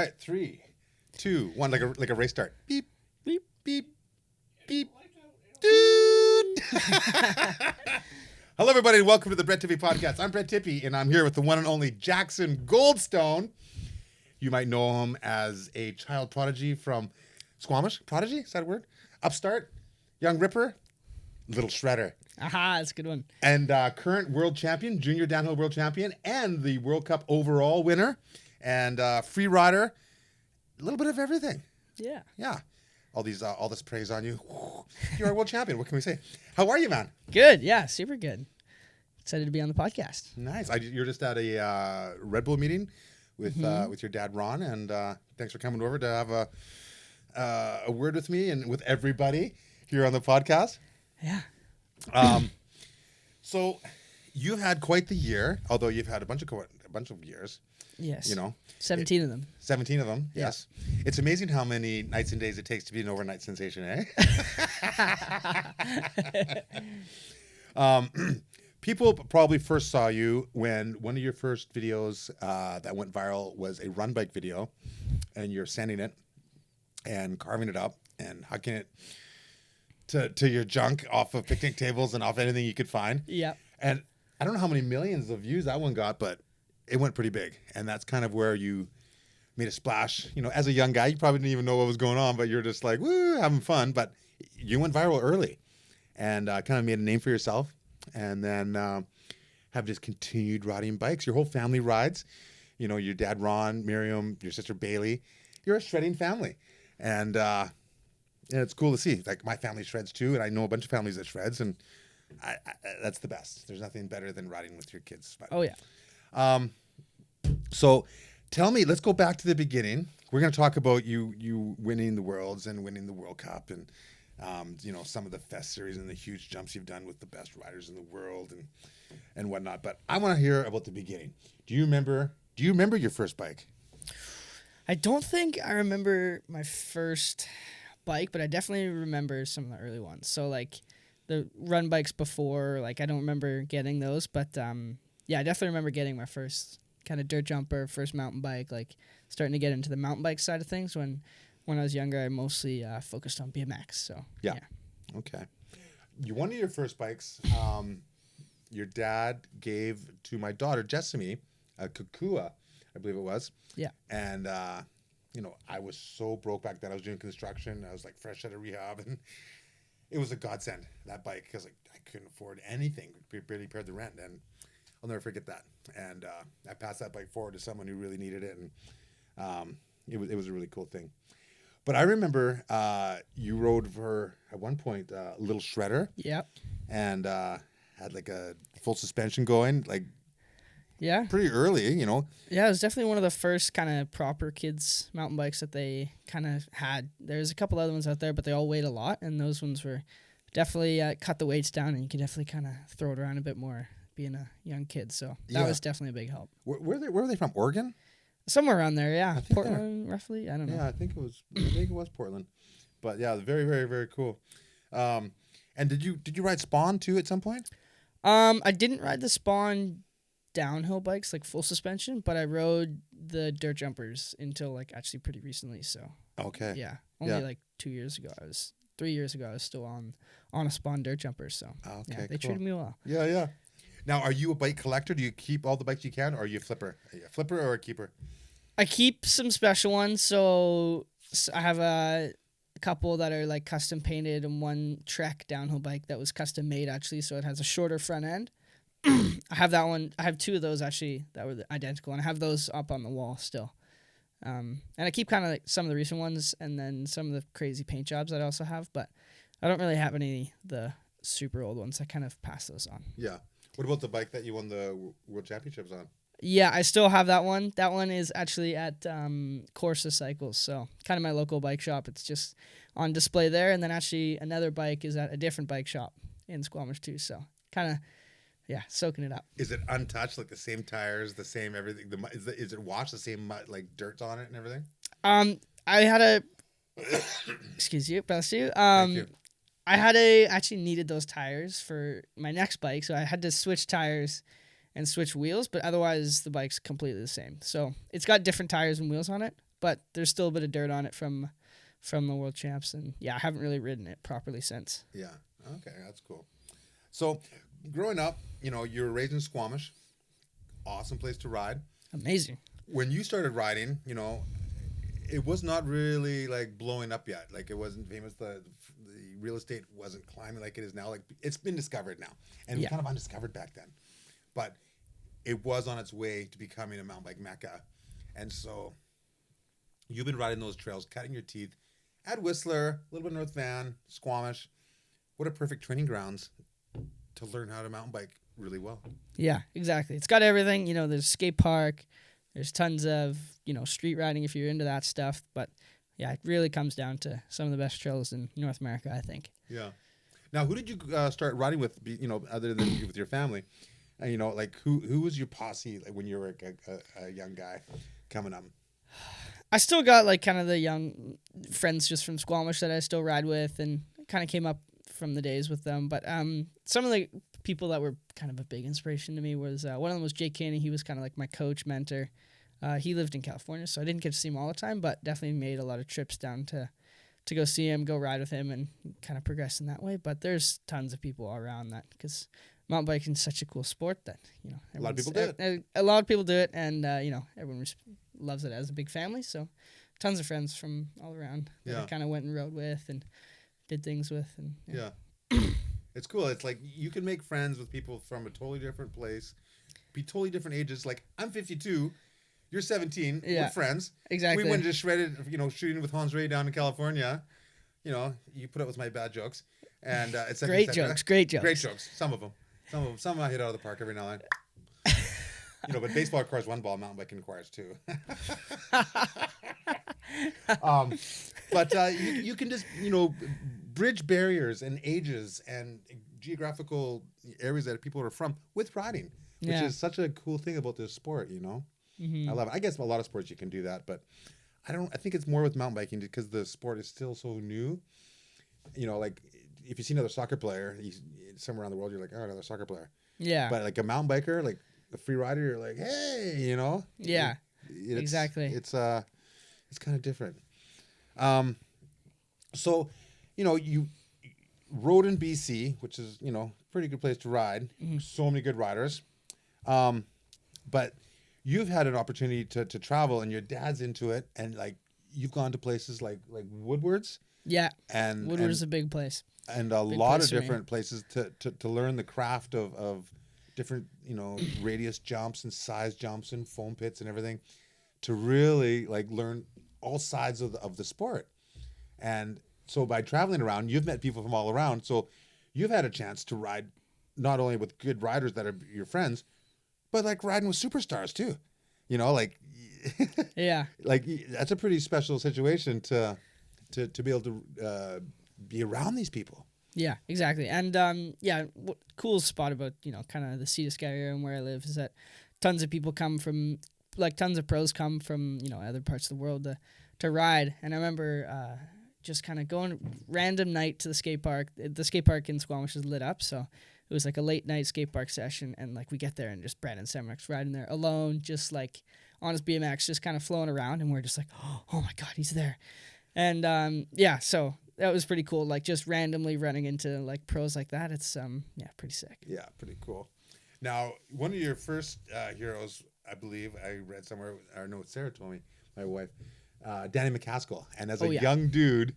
right, 3, 2, 1, like a race start. Beep, beep, beep, beep. Dude. Hello, everybody, and welcome to the Brett Tippie podcast. I'm Brett Tippie, and I'm here with the one and only Jackson Goldstone. You might know him as a child prodigy from Squamish. Prodigy? Is that a word? Upstart, Young Ripper, Little Shredder. Aha, that's a good one. And current world champion, junior downhill world champion, and the World Cup overall winner, and free rider. A little bit of everything. Yeah. Yeah. All this praise on you. You're a world champion. What can we say? How are you, man? Good. Yeah, super good. Excited to be on the podcast. Nice. You're just at a Redbull meeting with your dad, Ron, and thanks for coming over to have a word with me and with everybody here on the podcast. Yeah. So you've had quite the year, although you've had a bunch of years. Yes. You know, 17 of them. 17 of them. Yeah. Yes. It's amazing how many nights and days it takes to be an overnight sensation, eh? People probably first saw you when one of your first videos that went viral was a run bike video, and you're sanding it and carving it up and hucking it to your junk off of picnic tables and off anything you could find. Yeah. And I don't know how many millions of views that one got, but it went pretty big. And that's kind of where you made a splash. You know, as a young guy, you probably didn't even know what was going on, but you're just like, woo, having fun. But you went viral early and kind of made a name for yourself. And then have just continued riding bikes. Your whole family rides. You know, your dad, Ron, Miriam, your sister, Bailey. You're a shredding family. And it's cool to see. Like, my family shreds too, and I know a bunch of families that shreds, and I that's the best. There's nothing better than riding with your kids. But, Oh, yeah. so tell me, let's go back to the beginning. We're going to talk about you winning the Worlds and winning the World Cup and, you know, some of the Fest series and the huge jumps you've done with the best riders in the world and whatnot. But I want to hear about the beginning. Do you remember your first bike? I don't think I remember my first bike, but I definitely remember some of the early ones. So, like, the run bikes before, like, I don't remember getting those, but, yeah, I definitely remember getting my first kind of dirt jumper, first mountain bike, like, starting to get into the mountain bike side of things. When I was younger, I mostly focused on BMX, so, yeah. Okay. One of your first bikes, your dad gave to my daughter, Jessamy, a Kukua, I believe it was. Yeah. And, you know, I was so broke back then. I was doing construction. I was, like, fresh out of rehab, and it was a godsend, that bike, because, like, I couldn't afford anything. We barely paid the rent, and I'll never forget that. And I passed that bike forward to someone who really needed it, and it was a really cool thing. But I remember you rode for, at one point, Little Shredder. Yep. And had, like, a full suspension going, like, Yeah. pretty early, you know. Yeah, it was definitely one of the first kind of proper kids mountain bikes that they kind of had. There's a couple other ones out there, but they all weighed a lot, and those ones were definitely cut the weights down, and you could definitely kind of throw it around a bit more being a young kid. So that was definitely a big help. Where were they from? Oregon? Somewhere around there, yeah. think Portland, roughly. I don't know. Yeah, I think it was Portland. But yeah, very, very, very cool. And did you ride Spawn too at some point? I didn't ride the Spawn downhill bikes, like full suspension, but I rode the dirt jumpers until, like, actually pretty recently. So Okay. yeah, only like 2 years ago. 3 years ago, I was still on a Spawn dirt jumper. So Okay, yeah, they cool. treated me well. Yeah, yeah. Now, are you a bike collector? Do you keep all the bikes you can, or are you a flipper? Are you a flipper or a keeper? I keep some special ones. So I have a couple that are, like, custom painted, and one Trek downhill bike that was custom made, actually. So it has a shorter front end. I have that one. I have two of those, actually, that were identical, and I have those up on the wall still. And I keep kind of, like, some of the recent ones, and then some of the crazy paint jobs that I also have, but I don't really have any the super old ones. I kind of pass those on. Yeah. What about the bike that you won the World Championships on? Yeah, I still have that one. That one is actually at Corsa Cycles, so kind of my local bike shop. It's just on display there, and then actually another bike is at a different bike shop in Squamish too, so kind of, yeah, soaking it up. Is it untouched, like the same tires, the same everything? Is it washed, the same like dirt on it and everything? I had a excuse you, bless you. Thank you. I actually needed those tires for my next bike, so I had to switch tires and switch wheels, but otherwise the bike's completely the same. So it's got different tires and wheels on it. but there's still a bit of dirt on it from the world champs, and I haven't really ridden it properly since. Yeah. Okay, that's cool. So, growing up, you were raised in Squamish. Awesome place to ride. Amazing. When you started riding, it was not really like blowing up yet. Like it wasn't famous. The real estate wasn't climbing like it is now. Like it's been discovered now, and it was kind of undiscovered back then. But it was on its way to becoming a mountain bike mecca, and so you've been riding those trails, cutting your teeth at Whistler, a little bit North Van, Squamish. What a perfect training grounds to learn how to mountain bike really well. Yeah, exactly. It's got everything. There's a skate park. There's tons of, street riding if you're into that stuff. But, it really comes down to some of the best trails in North America, I think. Yeah. Now, who did you start riding with, other than with your family? Like who was your posse like when you were a young guy coming up? I still got like kind of the young friends just from Squamish that I still ride with, and kind of came up from the days with them. But some of the people that were kind of a big inspiration to me was one of them was Jake Caney. He was kind of like my coach, mentor. He lived in California, so I didn't get to see him all the time, but definitely made a lot of trips down to go see him, go ride with him, and kind of progress in that way. But there's tons of people all around that, because mountain biking is such a cool sport that a lot of people do it. A lot of people do it, and everyone loves it as a big family. So tons of friends from all around that I kind of went and rode with and did things with, and it's cool. It's like you can make friends with people from a totally different place, be totally different ages. Like I'm 52, you're 17, we're friends. Exactly. We went and just shredded, shooting with Hans Ray down in California. You put up with my bad jokes, and it's great jokes. Some of them I hit out of the park every now and then. But baseball requires one ball, mountain biking requires two. But you can just, bridge barriers and ages and geographical areas that people are from with riding, which is such a cool thing about this sport, Mm-hmm. I love it. I guess a lot of sports you can do that, but I think it's more with mountain biking because the sport is still so new. Like if you see another soccer player, he's somewhere around the world, you're like, oh, another soccer player. Yeah. But like a mountain biker, like a free rider, you're like, hey, Yeah. Exactly. It's kind of different. So, you rode in BC, which is, pretty good place to ride. Mm-hmm. So many good riders. But you've had an opportunity to travel, and your dad's into it, and like you've gone to places like Woodward's. Yeah. And Woodward's a big place. And a lot of different places to learn the craft of different, radius jumps and size jumps and foam pits and everything, to really like learn all sides of the sport. And so by traveling around, you've met people from all around. So you've had a chance to ride not only with good riders that are your friends, but like riding with superstars too. Like yeah, like that's a pretty special situation to be able to be around these people. Yeah, exactly. And cool spot about kind of the Sea to Sky area and where I live is that tons of people come from, like tons of pros come from other parts of the world to ride. And I remember just kind of going random night to the skate park. The skate park in Squamish is lit up, so it was like a late night skate park session, and like we get there and just Brandon Semrick's riding there alone, just like on his BMX, just kind of flowing around, and we're just like, oh my god, he's there. And so that was pretty cool, like just randomly running into like pros like that. It's pretty sick. Yeah, pretty cool. Now, one of your first heroes, I believe I read somewhere, or no, Sarah told me, my wife, Danny McKaskill. And as a young dude,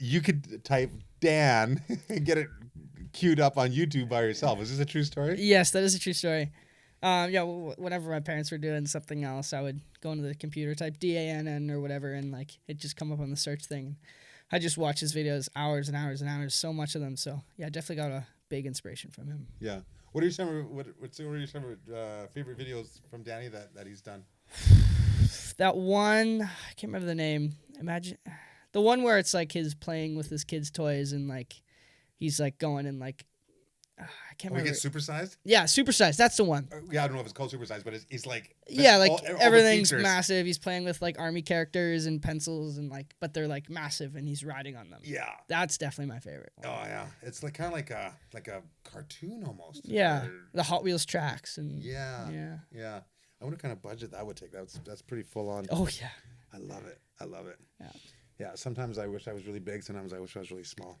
you could type Dan and get it queued up on YouTube by yourself. Is this a true story? Yes, that is a true story. Whenever my parents were doing something else, I would go into the computer, type DANN or whatever, and like it'd just come up on the search thing. I just watch his videos hours and hours and hours, so much of them. So yeah, I definitely got a big inspiration from him. Yeah. What are some of your favorite videos from Danny that he's done? That one, I can't remember the name. Imagine the one where it's like his playing with his kids' toys and like he's like going and like I can't remember. He gets supersized? Yeah, supersized. That's the one. Yeah, I don't know if it's called supersized, but it's like all everything's massive. He's playing with like army characters and pencils and like, but they're like massive and he's riding on them. Yeah, that's definitely my favorite one. Oh yeah, it's like kind of like a cartoon almost. Yeah, the Hot Wheels tracks and yeah. I wonder what kind of budget that would take. That's pretty full on. Oh yeah. I love it. I love it. Yeah. Yeah. Sometimes I wish I was really big. Sometimes I wish I was really small.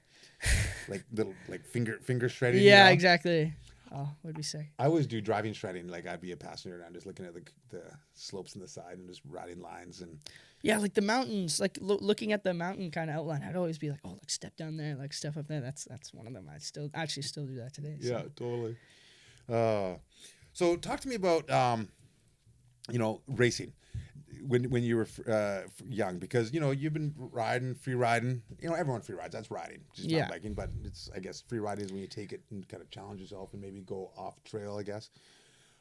Like little, like finger shredding. Yeah, you know? exactly. Oh, would be sick. I always do driving shredding. Like I'd be a passenger and I'm just looking at the slopes on the side and just riding lines and. Yeah, like the mountains, like looking at the mountain kind of outline, I'd always be like, oh, like step down there, like step up there. That's one of them. I still do that today. So. Yeah, totally. So talk to me about racing when you were young, because you've been free riding. Everyone free rides. That's riding, just not biking. But I guess free riding is when you take it and kind of challenge yourself and maybe go off trail, I guess,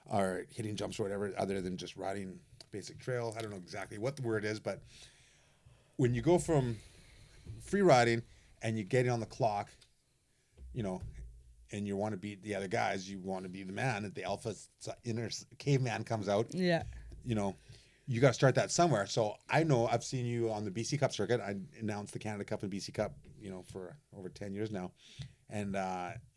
or hitting jumps or whatever, other than just riding basic trail. I don't know exactly what the word is, but when you go from free riding and you get on the clock, and you want to beat the other guys, you want to be the man, that the alpha inner caveman comes out. Yeah. You got to start that somewhere. So I know I've seen you on the BC Cup circuit. I announced the Canada Cup and BC Cup, for over 10 years now. And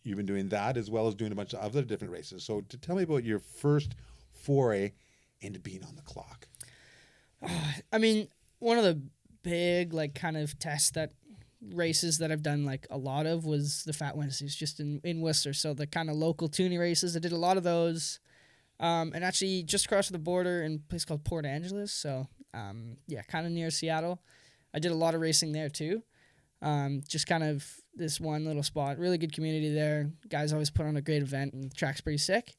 you've been doing that as well as doing a bunch of other different races. So to tell me about your first foray into being on the clock. I mean, one of the big kind of races that I've done a lot of was the Fat Wednesdays just in Worcester. So the kind of local toonie races, I did a lot of those. And actually just across the border in a place called Port Angeles. So kind of near Seattle. I did a lot of racing there too. Just kind of this one little spot, really good community there. Guys always put on a great event and the track's pretty sick.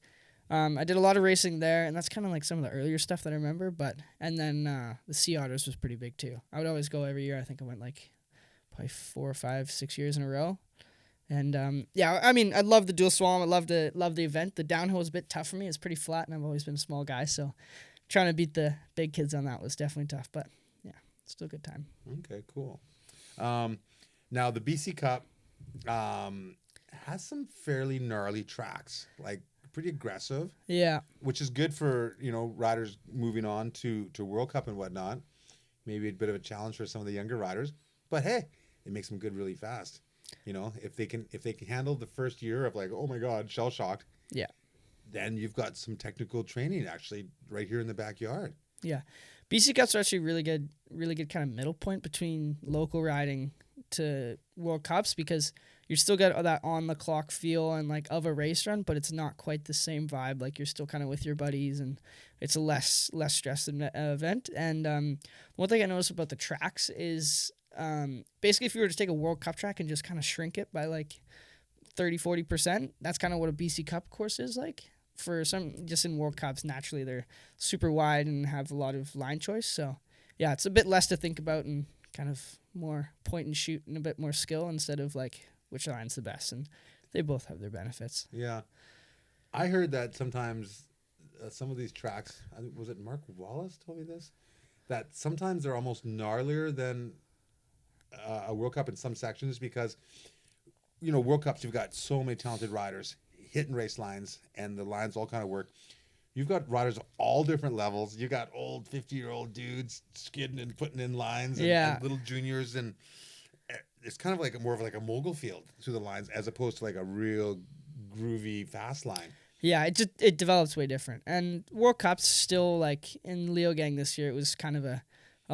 I did a lot of racing there, and that's kind of some of the earlier stuff that I remember. And then the Sea Otters was pretty big too. I would always go every year. I think I went probably 4 or 5, 6 years in a row. And I mean, I love the dual slalom. I love the event. The downhill was a bit tough for me. It's pretty flat, and I've always been a small guy, so trying to beat the big kids on that was definitely tough. But yeah, still a good time. Okay, cool. Now the BC Cup has some fairly gnarly tracks, pretty aggressive. Yeah. Which is good for, riders moving on to World Cup and whatnot. Maybe a bit of a challenge for some of the younger riders. But hey, it makes them good really fast. If they can handle the first year of oh my God, shell shocked. Yeah. Then you've got some technical training actually right here in the backyard. Yeah. BC Cups are actually really good kind of middle point between local riding to World Cups, because you're still got that on the clock feel and of a race run, but it's not quite the same vibe. You're still kind of with your buddies, and it's a less stressed event. And one thing I noticed about the tracks is basically if you were to take a World Cup track and just kind of shrink it by 30-40%, that's kind of what a BC Cup course is like. For some, just in World Cups, naturally they're super wide and have a lot of line choice. So yeah, it's a bit less to think about and kind of more point and shoot and a bit more skill instead of which line's the best. And they both have their benefits. Yeah. I heard that sometimes some of these tracks, I think, was it Mark Wallace told me this? That sometimes they're almost gnarlier than a World Cup in some sections, because, World Cups, you've got so many talented riders hitting race lines, and the lines all kind of work. You've got riders of all different levels. You got old 50-year-old dudes skidding and putting in lines, and little juniors, and it's kind of more of a mogul field through the lines, as opposed to a real groovy fast line. Yeah, it develops way different. And World Cups still, in Leogang this year, it was kind of a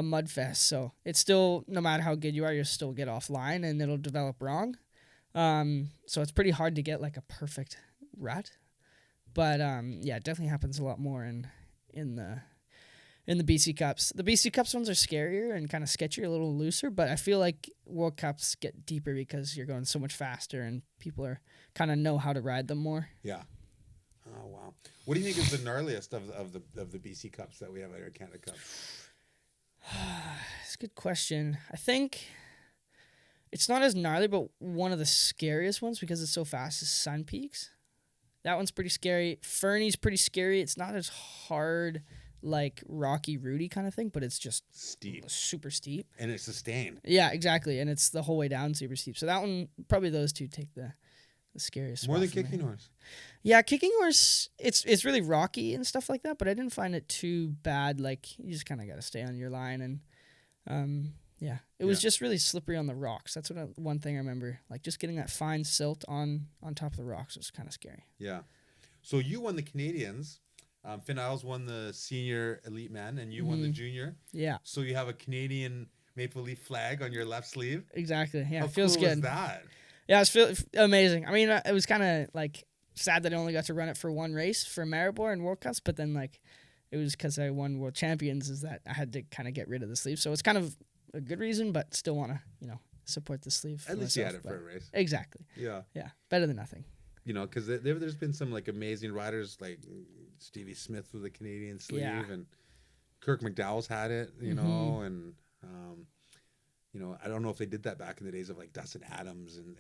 mud fest. So it's still, no matter how good you are, you'll still get offline and it'll develop wrong. So it's pretty hard to get a perfect rut. But it definitely happens a lot more in the BC Cups. The BC Cups ones are scarier and kind of sketchier, a little looser, but I feel like World Cups get deeper because you're going so much faster and people are kind of know how to ride them more. Yeah. Oh wow. What do you think is the gnarliest of the BC Cups that we have at our Canada Cup? It's a good question. I think it's not as gnarly, but one of the scariest ones because it's so fast is Sun Peaks. That one's pretty scary. Fernie's pretty scary. It's not as hard Rocky Rudy kind of thing, but it's just steep, super steep, and it's sustained. Yeah, exactly, and it's the whole way down super steep. So that one, probably those two take the scariest. More than Kicking Horse. Yeah, Kicking Horse, it's really rocky and stuff like that, but I didn't find it too bad. You just kind of got to stay on your line, and it was just really slippery on the rocks. That's one thing I remember. Just getting that fine silt on top of the rocks was kind of scary. Yeah. So you won the Canadians Finn Isles won the senior elite man, and you won the junior. Yeah. So you have a Canadian maple leaf flag on your left sleeve. Exactly. Yeah. How Feels cool good. is that? Yeah, it's amazing. I mean, it was kind of like sad that I only got to run it for one race for Maribor and World Cups, but then like it was because I won World Champions is that I had to kind of get rid of the sleeve. So it's kind of a good reason, but still want to, support the sleeve. At least you had it for a race. Exactly. Yeah. Yeah. Better than nothing. Because there's been some like amazing riders like Stevie Smith with the Canadian sleeve, and Kirk McDowell's had it, and I don't know if they did that back in the days of like Dustin Adams and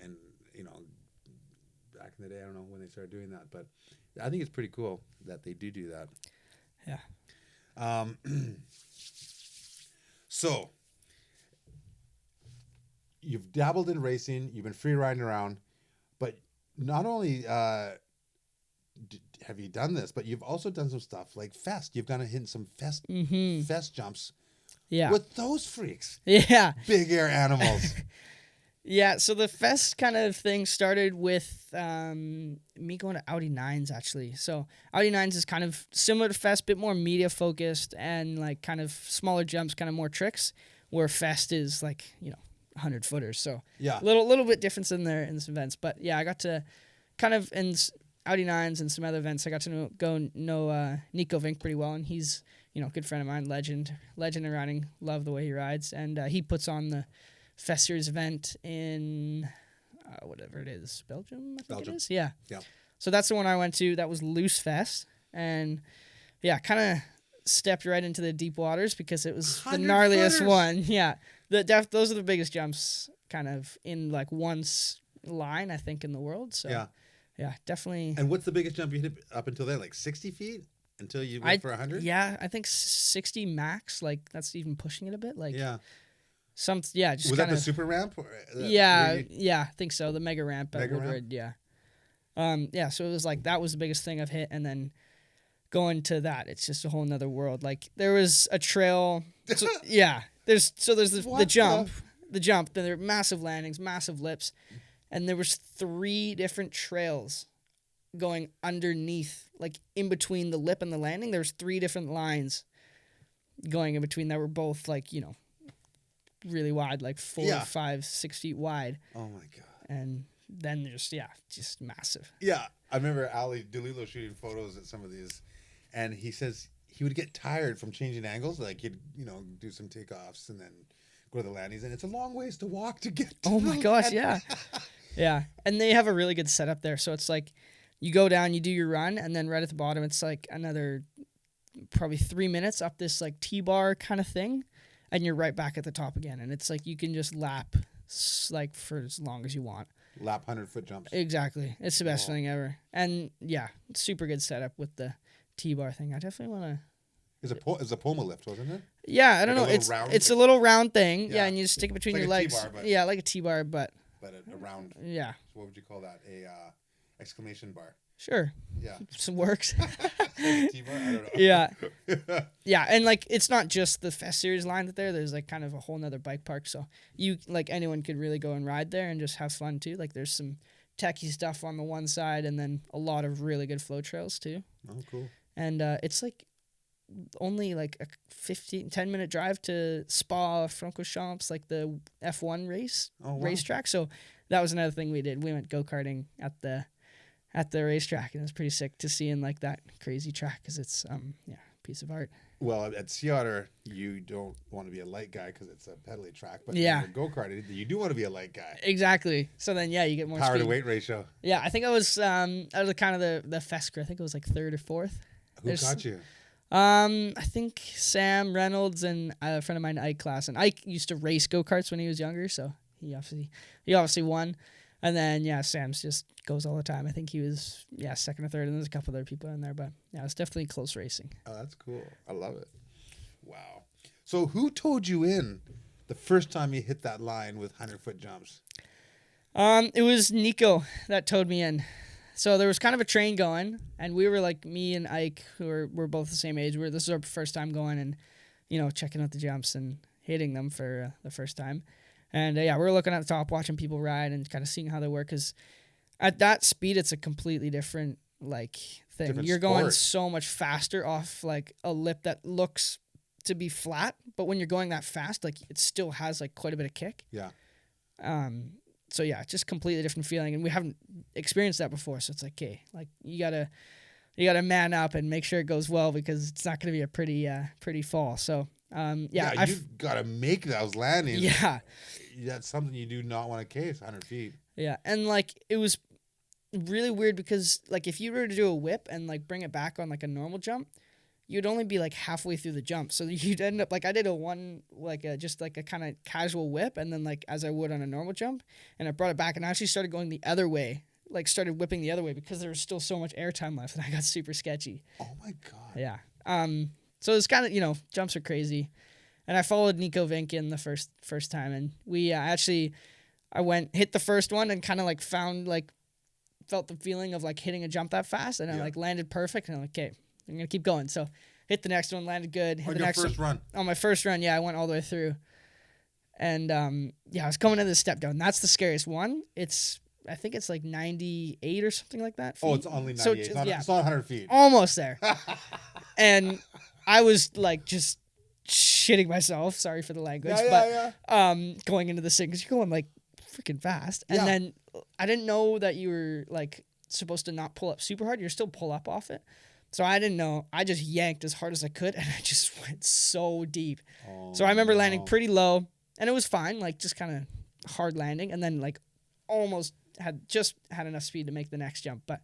back in the day. I don't know when they started doing that, but I think it's pretty cool that they do that. Yeah. So you've dabbled in racing, you've been free riding around, but not only have you done this, but you've also done some stuff like Fest. You've gone and hit some Fest jumps. Yeah. With those freaks. Yeah. Big air animals. Yeah, so the Fest kind of thing started with me going to Audi 9s, actually. So Audi 9s is kind of similar to Fest, bit more media-focused and, like, kind of smaller jumps, kind of more tricks, where Fest is, like, 100-footers. So yeah, a little bit difference in there in this events. But, yeah, I got to kind of, in Audi 9s and some other events, I got to know Nico Vink pretty well, and he's, good friend of mine, legend in riding, love the way he rides, and he puts on the Fest Series event in whatever it is, Belgium, I think it is. Yeah. So that's the one I went to. That was Loose Fest. And yeah, kind of stepped right into the deep waters because it was the gnarliest one. Yeah. Those are the biggest jumps kind of in like one line, I think, in the world. So yeah, definitely. And what's the biggest jump you hit up until there? Like 60 feet? Until you went for 100? Yeah, I think 60 max. Like that's even pushing it a bit. Like yeah. Just was that the super ramp? I think so. The mega ramp at Woodward, yeah. So it was like that was the biggest thing I've hit, and then going to that, it's just a whole nother world. Like there was a trail, there's the jump, then there were massive landings, massive lips, and there was 3 different trails going underneath, like in between the lip and the landing. There's 3 different lines going in between that were both like, really wide, like 4, 5, 6 feet wide. Oh my god! And then there's just massive. Yeah, I remember Ali DeLillo shooting photos at some of these, and he says he would get tired from changing angles. Like he'd do some takeoffs and then go to the landings, and it's a long ways to walk to get. To oh my gosh! Yeah, yeah, and they have a really good setup there. So it's like you go down, you do your run, and then right at the bottom, it's like another probably 3 minutes up this like T-bar kind of thing. And you're right back at the top again. And it's like you can just lap like for as long as you want. Lap 100-foot jumps. Exactly. It's the best thing ever. And yeah, super good setup with the T-bar thing. I definitely want to. It's a Poma lift, wasn't it? Yeah, I don't know. It's a little round thing. Yeah, and you just stick it between your legs. T-bar, yeah, like a T-bar, but a round. Yeah. So what would you call that? A exclamation bar. Sure. Yeah. Some works. T-bar? I don't know. Yeah. Yeah, and like it's not just the Fest Series line there's like kind of a whole nother bike park. So you like anyone could really go and ride there and just have fun too. Like there's some techie stuff on the one side and then a lot of really good flow trails too. Oh, cool. And it's like only like a 10-minute drive to Spa-Francorchamps, like the F1 racetrack. So that was another thing we did. We went go-karting at the racetrack, and it was pretty sick to see in like that crazy track because it's piece of art. Well, at Sea Otter, you don't want to be a light guy because it's a pedally track, but go-karting, you do want to be a light guy. Exactly. So then, you get more power speed. to weight ratio. Yeah, I think I was kind of the Fesker. I think it was like 3rd or 4th. Who got you? I think Sam Reynolds and a friend of mine, Ike Class, and Ike used to race go-karts when he was younger, so he obviously won. And then Sam's just goes all the time. I think he was 2nd or 3rd, and there's a couple other people in there, but it's definitely close racing. Oh, that's cool. I love it. Wow. So who told you in the first time you hit that line with 100-foot jumps? It was Nico that towed me in. So there was kind of a train going, and we were like me and Ike, who were both the same age. This is our first time going and checking out the jumps and hitting them for the first time. And we were looking at the top, watching people ride and kind of seeing how they work. Because at that speed, it's a completely different thing. Different You're going sport. so much faster off like a lip that looks to be flat, but when you're going that fast, like it still has like quite a bit of kick. Yeah. So yeah, just completely different feeling, and we haven't experienced that before. So it's like, okay, like you gotta man up and make sure it goes well, because it's not gonna be a pretty fall. So Yeah, you've got to make those landings. yeah, That's something you do not want to case 100 feet. yeah, and like it was really weird because like if you were to do a whip and like bring it back on like a normal jump, you'd only be like halfway through the jump. So you'd end up like I did just like a kind of casual whip, and then like as I would on a normal jump, and I brought it back and I actually started going the other way, like started whipping the other way because there was still so much air time left, and I got super sketchy. Oh my God. Yeah. So it's kind of, jumps are crazy. And I followed Nico Vink in the first time, and we I went, hit the first one and kind of like felt the feeling of like hitting a jump that fast, and I like landed perfect, and I'm like, okay, I'm going to keep going. So hit the next one, landed good. Hit On the your next first run? On my first run, yeah, I went all the way through. And I was coming to the step down. That's the scariest one. I think it's like 98 or something like that. Oh, feet. it's only 98. So It's not 100 feet. Almost there. And I was like just shitting myself. Sorry for the language. Going into the thing, because you're going like freaking fast. And then I didn't know that you were like supposed to not pull up super hard. You're still pull up off it. So I didn't know. I just yanked as hard as I could, and I just went so deep. So I remember landing pretty low, and it was fine, like just kind of hard landing, and then like almost had enough speed to make the next jump. But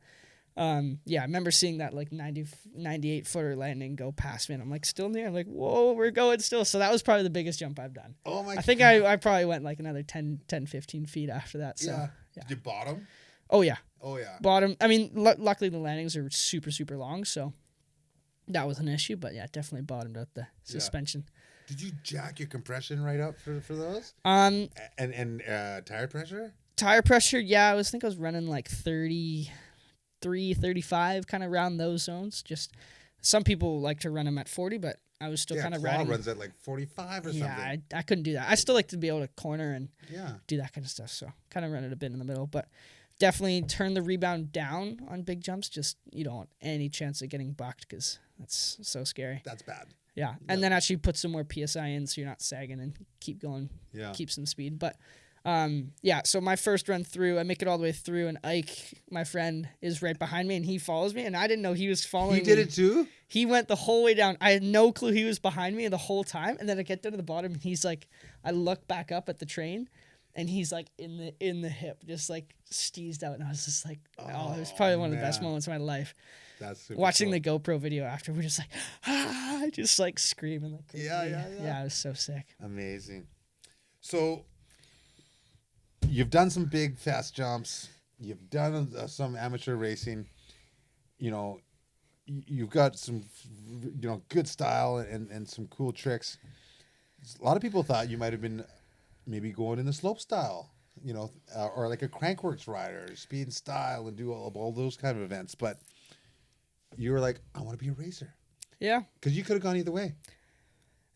I remember seeing that like 98 footer landing go past me, and I'm like still near. I'm like, whoa, we're going still. So that was probably the biggest jump I've done. Oh my God. I think I probably went like another 10, 15 feet after that. So yeah. Did you bottom? Oh yeah. Oh yeah. Bottom. I mean, luckily the landings are super, super long, so that was an issue. But yeah, definitely bottomed out the suspension. Did you jack your compression right up for those? And Tire pressure? Tire pressure, yeah. I think I was running like 33, 35, kind of around those zones. Just some people like to run them at 40, but I was still kind of riding. runs at like 45 or something. Yeah, I couldn't do that. I still like to be able to corner and Yeah. do that kind of stuff. So kind of run it a bit in the middle, but definitely turn the rebound down on big jumps. Just you don't want any chance of getting bucked, because that's so scary. That's bad. Yeah, and then actually put some more PSI in so you're not sagging and keep going. Yeah. Keep some speed. But so my first run through, I make it all the way through, and Ike, my friend, is right behind me, and he follows me, and I didn't know he was following me. He did it too? He went the whole way down. I had no clue he was behind me the whole time, and then I get down to the bottom, and he's like, I look back up at the train, and he's like in the hip, just like steezed out, and I was just like, it was probably one of the best moments of my life. That's super Watching cool. the GoPro video after, we're just like, just like screaming like crazy. Yeah. Yeah, it was so sick. Amazing. So you've done some big fast jumps. You've done some amateur racing. You've got some, good style and some cool tricks. A lot of people thought you might have been maybe going in the slopestyle, or like a crankworks rider, speed and style, and do all those kind of events. But you were like, I want to be a racer. Yeah. Because you could have gone either way.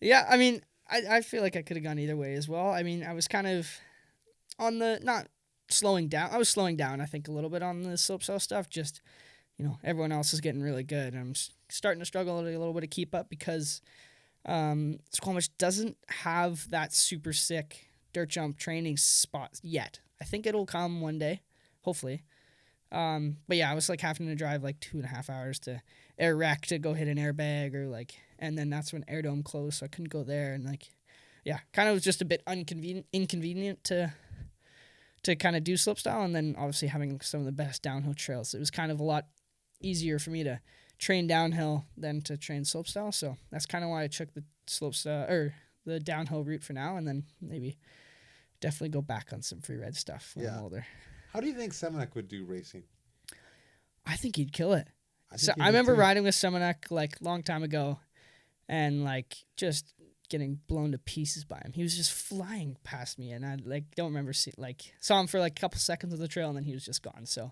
Yeah, I mean, I feel like I could have gone either way as well. I mean, I was kind of on the, not slowing down. I was slowing down, I think, a little bit on the slopestyle stuff. Just, everyone else is getting really good. I'm starting to struggle a little bit to keep up because Squamish doesn't have that super sick dirt jump training spot yet. I think it'll come one day, hopefully. But yeah, I was like having to drive like 2.5 hours to Air Rec to go hit an airbag and then that's when Air Dome closed, so I couldn't go there, and kind of was just a bit inconvenient to kind of do slopestyle, and then obviously having some of the best downhill trails. It was kind of a lot easier for me to train downhill than to train slopestyle, so that's kind of why I took the slopestyle or the downhill route for now, and then maybe definitely go back on some free ride stuff when I'm older. How do you think Semenek would do racing? I think he'd kill it. I remember riding with Semenek like long time ago, and like just getting blown to pieces by him. He was just flying past me, and I don't remember saw him for like a couple seconds of the trail, and then he was just gone. So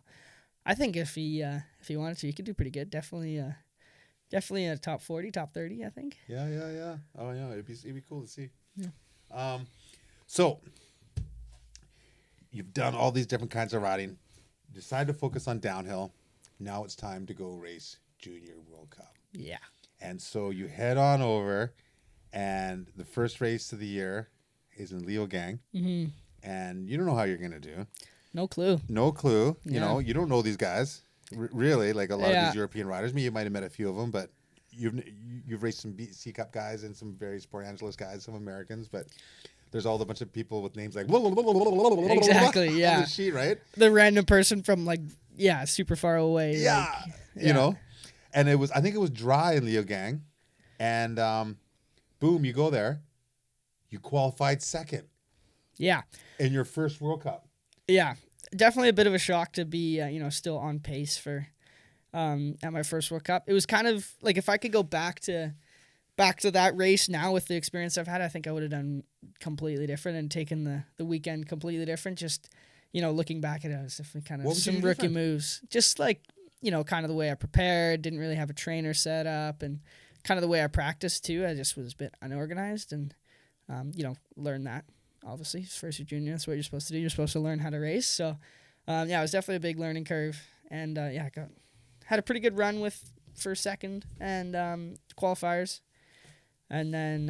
I think if he wanted to, he could do pretty good. Definitely a top 40, top 30, I think. Yeah. Oh yeah, it'd be cool to see. Yeah. So you've done all these different kinds of riding. You decide to focus on downhill. now it's time to go race Junior World Cup. Yeah. And so you head on over, and the first race of the year is in Leogang. Mm-hmm. And you don't know how you're going to do. No clue. No clue. You Yeah. know, you don't know these guys. Really, like a lot of Yeah. these European riders. You might have met a few of them, but you've raced some C Cup guys and some very Sport Angeles guys, some Americans, but there's all the bunch of people with names like Exactly, yeah. on the sheet, right? The random person from like, super far away. Yeah. Like, You know? And I think it was dry in Leogang. And boom, you go there. You qualified second Yeah. in your first World Cup. Yeah. Definitely a bit of a shock to be, still on pace for at my first World Cup. It was kind of like if I could go back to that race now with the experience I've had, I think I would have done completely different and taken the weekend completely different. Just, looking back at it, it was definitely kind of some rookie different? moves. Just like, kind of the way I prepared, didn't really have a trainer set up, and kind of the way I practiced too. I just was a bit unorganized and, learned that. Obviously, first year junior, that's what you're supposed to do. You're supposed to learn how to race. So, it was definitely a big learning curve. And, I had a pretty good run with first, second, and qualifiers. And then,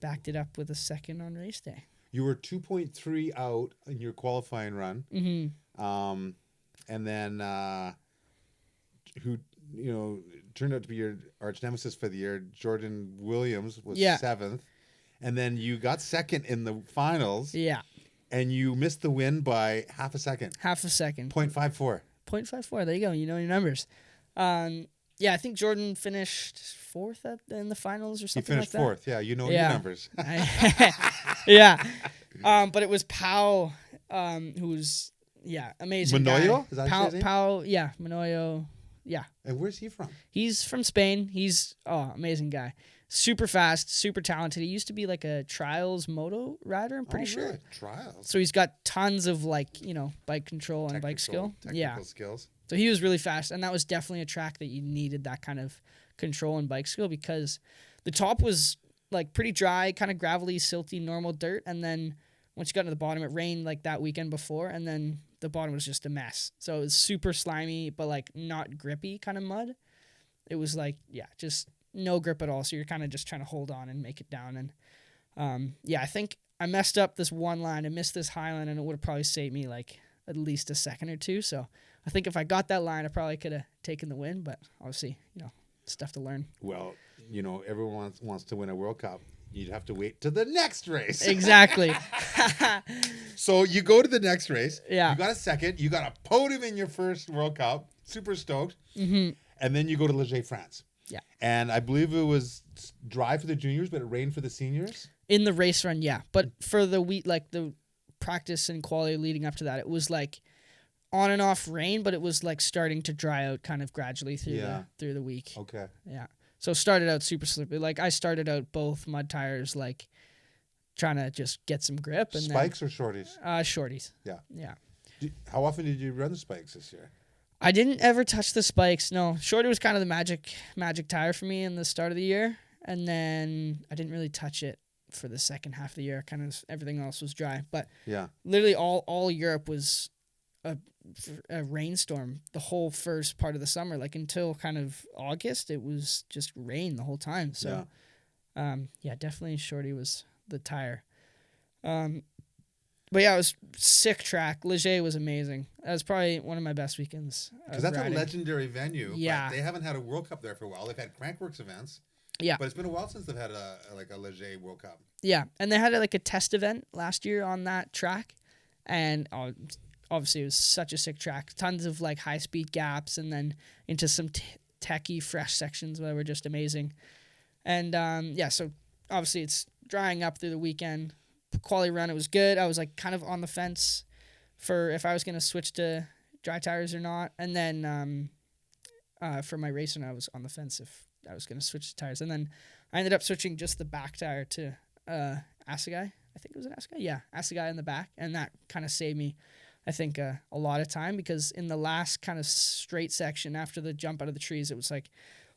backed it up with a second on race day. You were 2.3 out in your qualifying run. Mm-hmm. And then who, turned out to be your arch nemesis for the year, Jordan Williams, was seventh. And then you got second in the finals. Yeah. And you missed the win by half a second. 0.54. 0.54. There you go. You know your numbers. I think Jordan finished fourth in the finals or something like that. He finished fourth. Yeah, you know your numbers. Yeah. But it was Pau, who's, amazing Manoyo? guy. Is that his name? Pau, Manoyo. Yeah. And where's he from? He's from Spain. He's, amazing guy. Super fast, super talented. He used to be like a trials moto rider, I'm pretty sure. Really? Trials? So he's got tons of bike control and bike skill. Technical skills. So he was really fast, and that was definitely a track that you needed that kind of control and bike skill because the top was like pretty dry, kind of gravelly, silty, normal dirt, and then once you got to the bottom, it rained like that weekend before, and then the bottom was just a mess. So it was super slimy, but like not grippy kind of mud. It was like, just no grip at all. So you're kind of just trying to hold on and make it down. And I think I messed up this one line. I missed this high line, and it would have probably saved me like at least a second or two. So I think if I got that line, I probably could have taken the win. But obviously, stuff to learn. Well, everyone wants to win a World Cup. You'd have to wait to the next race. Exactly. So you go to the next race. Yeah. You got a second. You got a podium in your first World Cup. Super stoked. Mm-hmm. And then you go to Leger, France. Yeah. And I believe it was dry for the juniors, but it rained for the seniors. In the race run, yeah. But for the week, like the practice and quality leading up to that, it was like on and off rain, but it was like starting to dry out kind of gradually through the week. Okay. Yeah. So it started out super slippery. Like I started out both mud tires, like trying to just get some grip. And Spikes or shorties? Shorties. Yeah. Yeah. How often did you run the spikes this year? I didn't ever touch the spikes. No, shorty was kind of the magic tire for me in the start of the year, and then I didn't really touch it for the second half of the year. Kind of everything else was dry, but literally all Europe was a rainstorm the whole first part of the summer. Like until kind of August, it was just rain the whole time. So, definitely shorty was the tire. But yeah, it was sick track. Leger was amazing. That was probably one of my best weekends. Because that's riding. A legendary venue. Yeah. But they haven't had a World Cup there for a while. They've had Crankworks events. Yeah. But it's been a while since they've had a Leger World Cup. Yeah. And they had a test event last year on that track. And obviously it was such a sick track. Tons of like high speed gaps and then into some techy fresh sections that were just amazing. And so obviously it's drying up through the weekend. Quality run, it was good. I was like kind of on the fence for if I was going to switch to dry tires or not. And then for my racing, I was on the fence if I was going to switch to tires. And then I ended up switching just the back tire to Assegai. I think it was an Assegai. Yeah, Assegai in the back. And that kind of saved me, I think, a lot of time because in the last kind of straight section after the jump out of the trees, it was like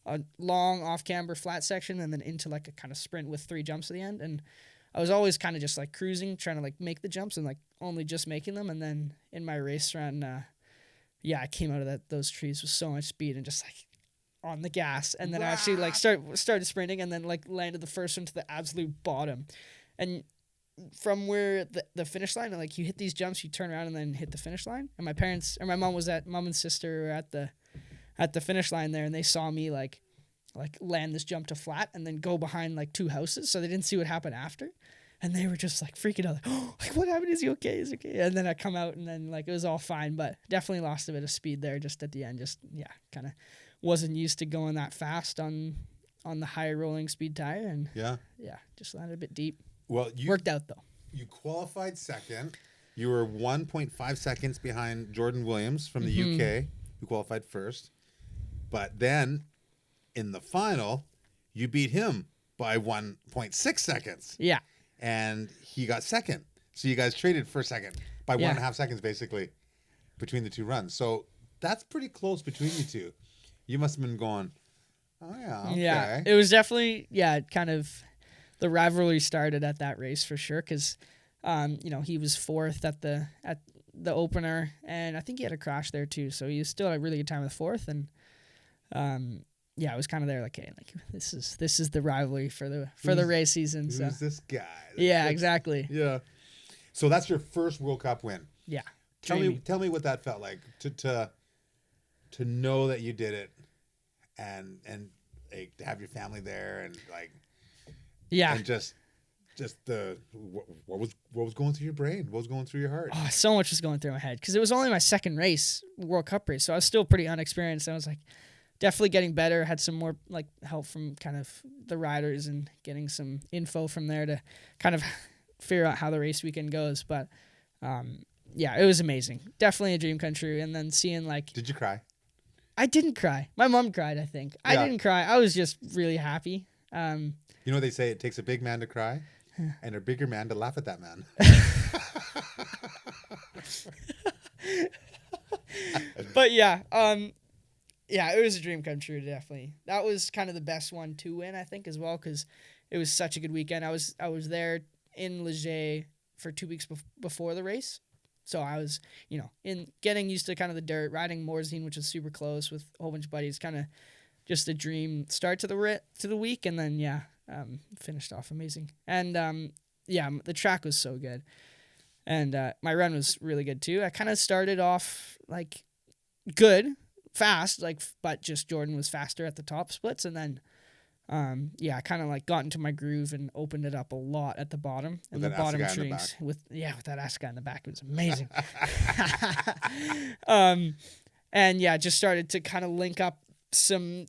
a long off-camber flat section and then into like a kind of sprint with 3 jumps at the end. And I was always kind of just like cruising, trying to like make the jumps and like only just making them. And then in my race run, yeah, I came out of those trees with so much speed and just like on the gas, and then I actually like started sprinting, and then like landed the first one to the absolute bottom, and from where the finish line, like you hit these jumps, you turn around and then hit the finish line. And my mom and sister were at the finish line there, and they saw me like land this jump to flat and then go behind like 2 houses, so they didn't see what happened after. And they were just like freaking out, like, oh, like what happened? Is he okay? Is he okay? And then I come out, and then like it was all fine, but definitely lost a bit of speed there just at the end. Just kind of wasn't used to going that fast on the high rolling speed tire, and just landed a bit deep. Well, you worked out though. You qualified second. You were 1.5 seconds behind Jordan Williams from the UK, who qualified first. But then in the final, you beat him by 1.6 seconds. Yeah. And he got second. So you guys traded for second by 1.5 seconds, basically, between the 2 runs. So that's pretty close between you two. You must have been going, oh, yeah, okay. Yeah, it was definitely, kind of the rivalry started at that race for sure, because, he was 4th at the opener, and I think he had a crash there too. So he still had a really good time with 4th, and it was kind of there like, hey, like this is the rivalry for the race season. Who's this guy? Exactly. Yeah. So that's your first World Cup win. Yeah. Tell me what that felt like to know that you did it, and like, to have your family there, and like, and just what was going through your brain? What was going through your heart? Oh, so much was going through my head, because it was only my second race, World Cup race, so I was still pretty unexperienced. I was like, definitely getting better. Had some more like help from kind of the riders and getting some info from there to kind of figure out how the race weekend goes. But it was amazing. Definitely a dream come true. And then seeing like, did you cry? I didn't cry. My mom cried, I think. I didn't cry. I was just really happy. You know, they say it takes a big man to cry and a bigger man to laugh at that man. But it was a dream come true, definitely. That was kind of the best one to win, I think, as well, because it was such a good weekend. I was there in Leger for 2 weeks before the race, so I was, in getting used to kind of the dirt, riding Morzine, which was super close with a whole bunch of buddies, kind of just a dream start to the week, and then finished off amazing. And the track was so good, and my run was really good too. I kind of started off like good. Fast, like, but just Jordan was faster at the top splits, and then I kind of like got into my groove and opened it up a lot at the bottom, and the bottom trees with that ass guy in the back. It was amazing. Just started to kind of link up some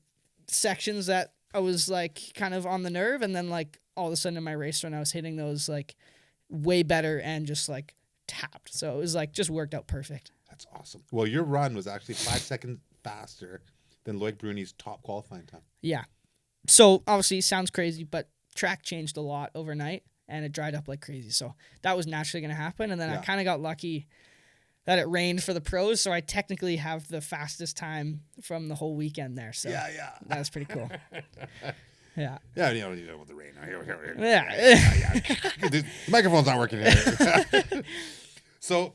sections that I was like kind of on the nerve, and then like all of a sudden in my race run I was hitting those like way better and just like tapped. So it was like just worked out perfect. That's awesome. Well, your run was actually 5 seconds faster than Loic Bruni's top qualifying time. Yeah. So obviously sounds crazy, but track changed a lot overnight and it dried up like crazy. So that was naturally going to happen. And then I kind of got lucky that it rained for the pros. So I technically have the fastest time from the whole weekend there. So that was pretty cool. Yeah. Yeah, you don't need to know with the rain. Yeah. The microphone's not working here. So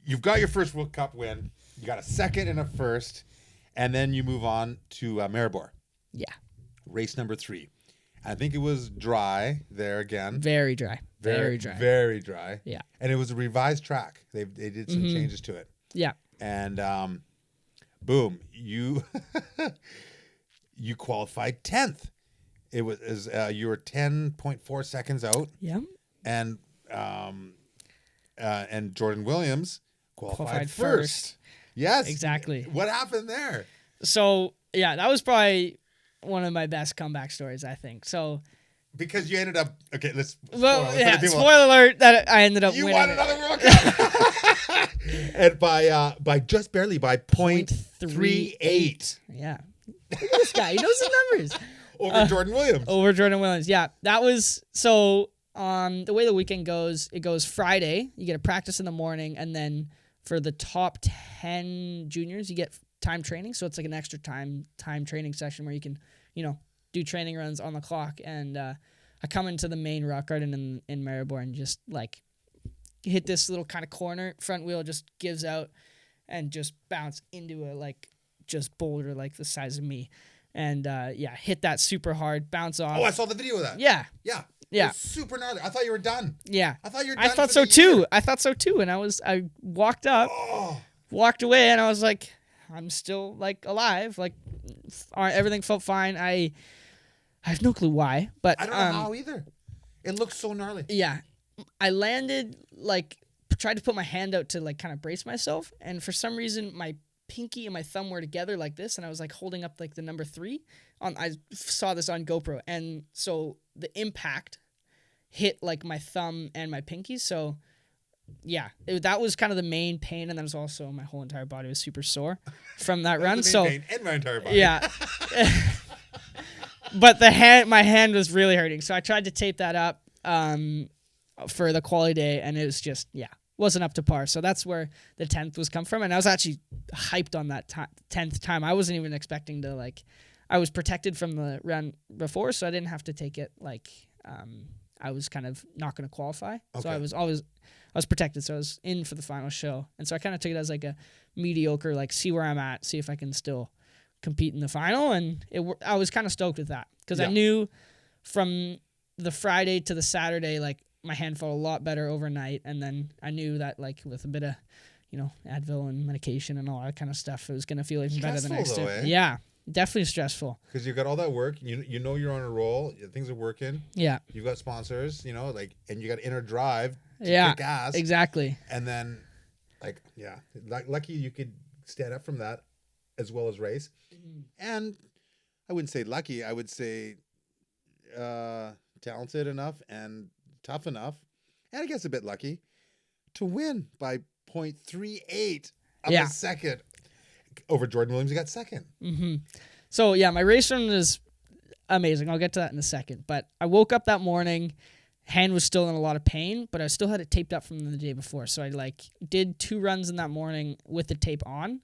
you've got your first World Cup win. You got a second and a first. And then you move on to Maribor. Yeah. Race number 3. I think it was dry there again. Very dry. Very dry. Very dry. Yeah. And it was a revised track. They did some changes to it. Yeah. And boom, you you qualified 10th. It was you were 10.4 seconds out. Yeah. And Jordan Williams qualified first. Yes. Exactly. What happened there? So, that was probably one of my best comeback stories, I think. So, because you ended up spoiler alert that I ended up winning. You won another World Cup. And by just barely, by 0.38. Yeah. Look at this guy. He knows his numbers. Over Jordan Williams. Over Jordan Williams. Yeah. That was so the way the weekend goes, it goes Friday. You get a practice in the morning, and then for the top 10 juniors, you get time training. So it's like an extra time training session where you can, do training runs on the clock. And I come into the main rock garden in Maribor and just like hit this little kind of corner. Front wheel just gives out. and just bounce into a like just boulder like the size of me. And hit that super hard, bounce off. Oh, I saw the video of that. Yeah. Yeah. Yeah. It was super gnarly. I thought you were done. Yeah. I thought you were done. I thought for so the too. year. I thought so too. And I walked up, Oh. walked away, and I was like, I'm still like alive. Like everything felt fine. I have no clue why, but I don't know how either. It looks so gnarly. Yeah. I landed, like, tried to put my hand out to like kind of brace myself, and for some reason my pinky and my thumb were together like this, and I was like holding up like the number 3 on. I saw this on GoPro, and so the impact hit like my thumb and my pinky. So yeah, that was kind of the main pain, and then it was also my whole entire body was super sore from that run. The main So pain and my entire body. yeah, but my hand was really hurting. So I tried to tape that up for the quality day, and it was just wasn't up to par. So that's where the 10th was come from. And I was actually hyped on that 10th time. I wasn't even expecting to I was protected from the run before, so I didn't have to take it I was kind of not going to qualify. Okay. So I was protected. So I was in for the final show. And so I kind of took it as like a mediocre, see where I'm at, see if I can still compete in the final. And I was kind of stoked with that because I knew from the Friday to the Saturday, my hand felt a lot better overnight, and then I knew that with a bit of, Advil and medication and all that kind of stuff, it was gonna feel even better the next day. Yeah, definitely stressful. Because you've got all that work, you know you're on a roll, things are working. Yeah. You've got sponsors, and you got inner drive to kick ass. Exactly. And then, lucky you could stand up from that as well as race. Mm-hmm. And I wouldn't say lucky, I would say talented enough and tough enough, and I guess a bit lucky, to win by 0.38 of a second over Jordan Williams. He got second. Mm-hmm. So, my race run was amazing. I'll get to that in a second. But I woke up that morning, hand was still in a lot of pain, but I still had it taped up from the day before. So I did 2 runs in that morning with the tape on, and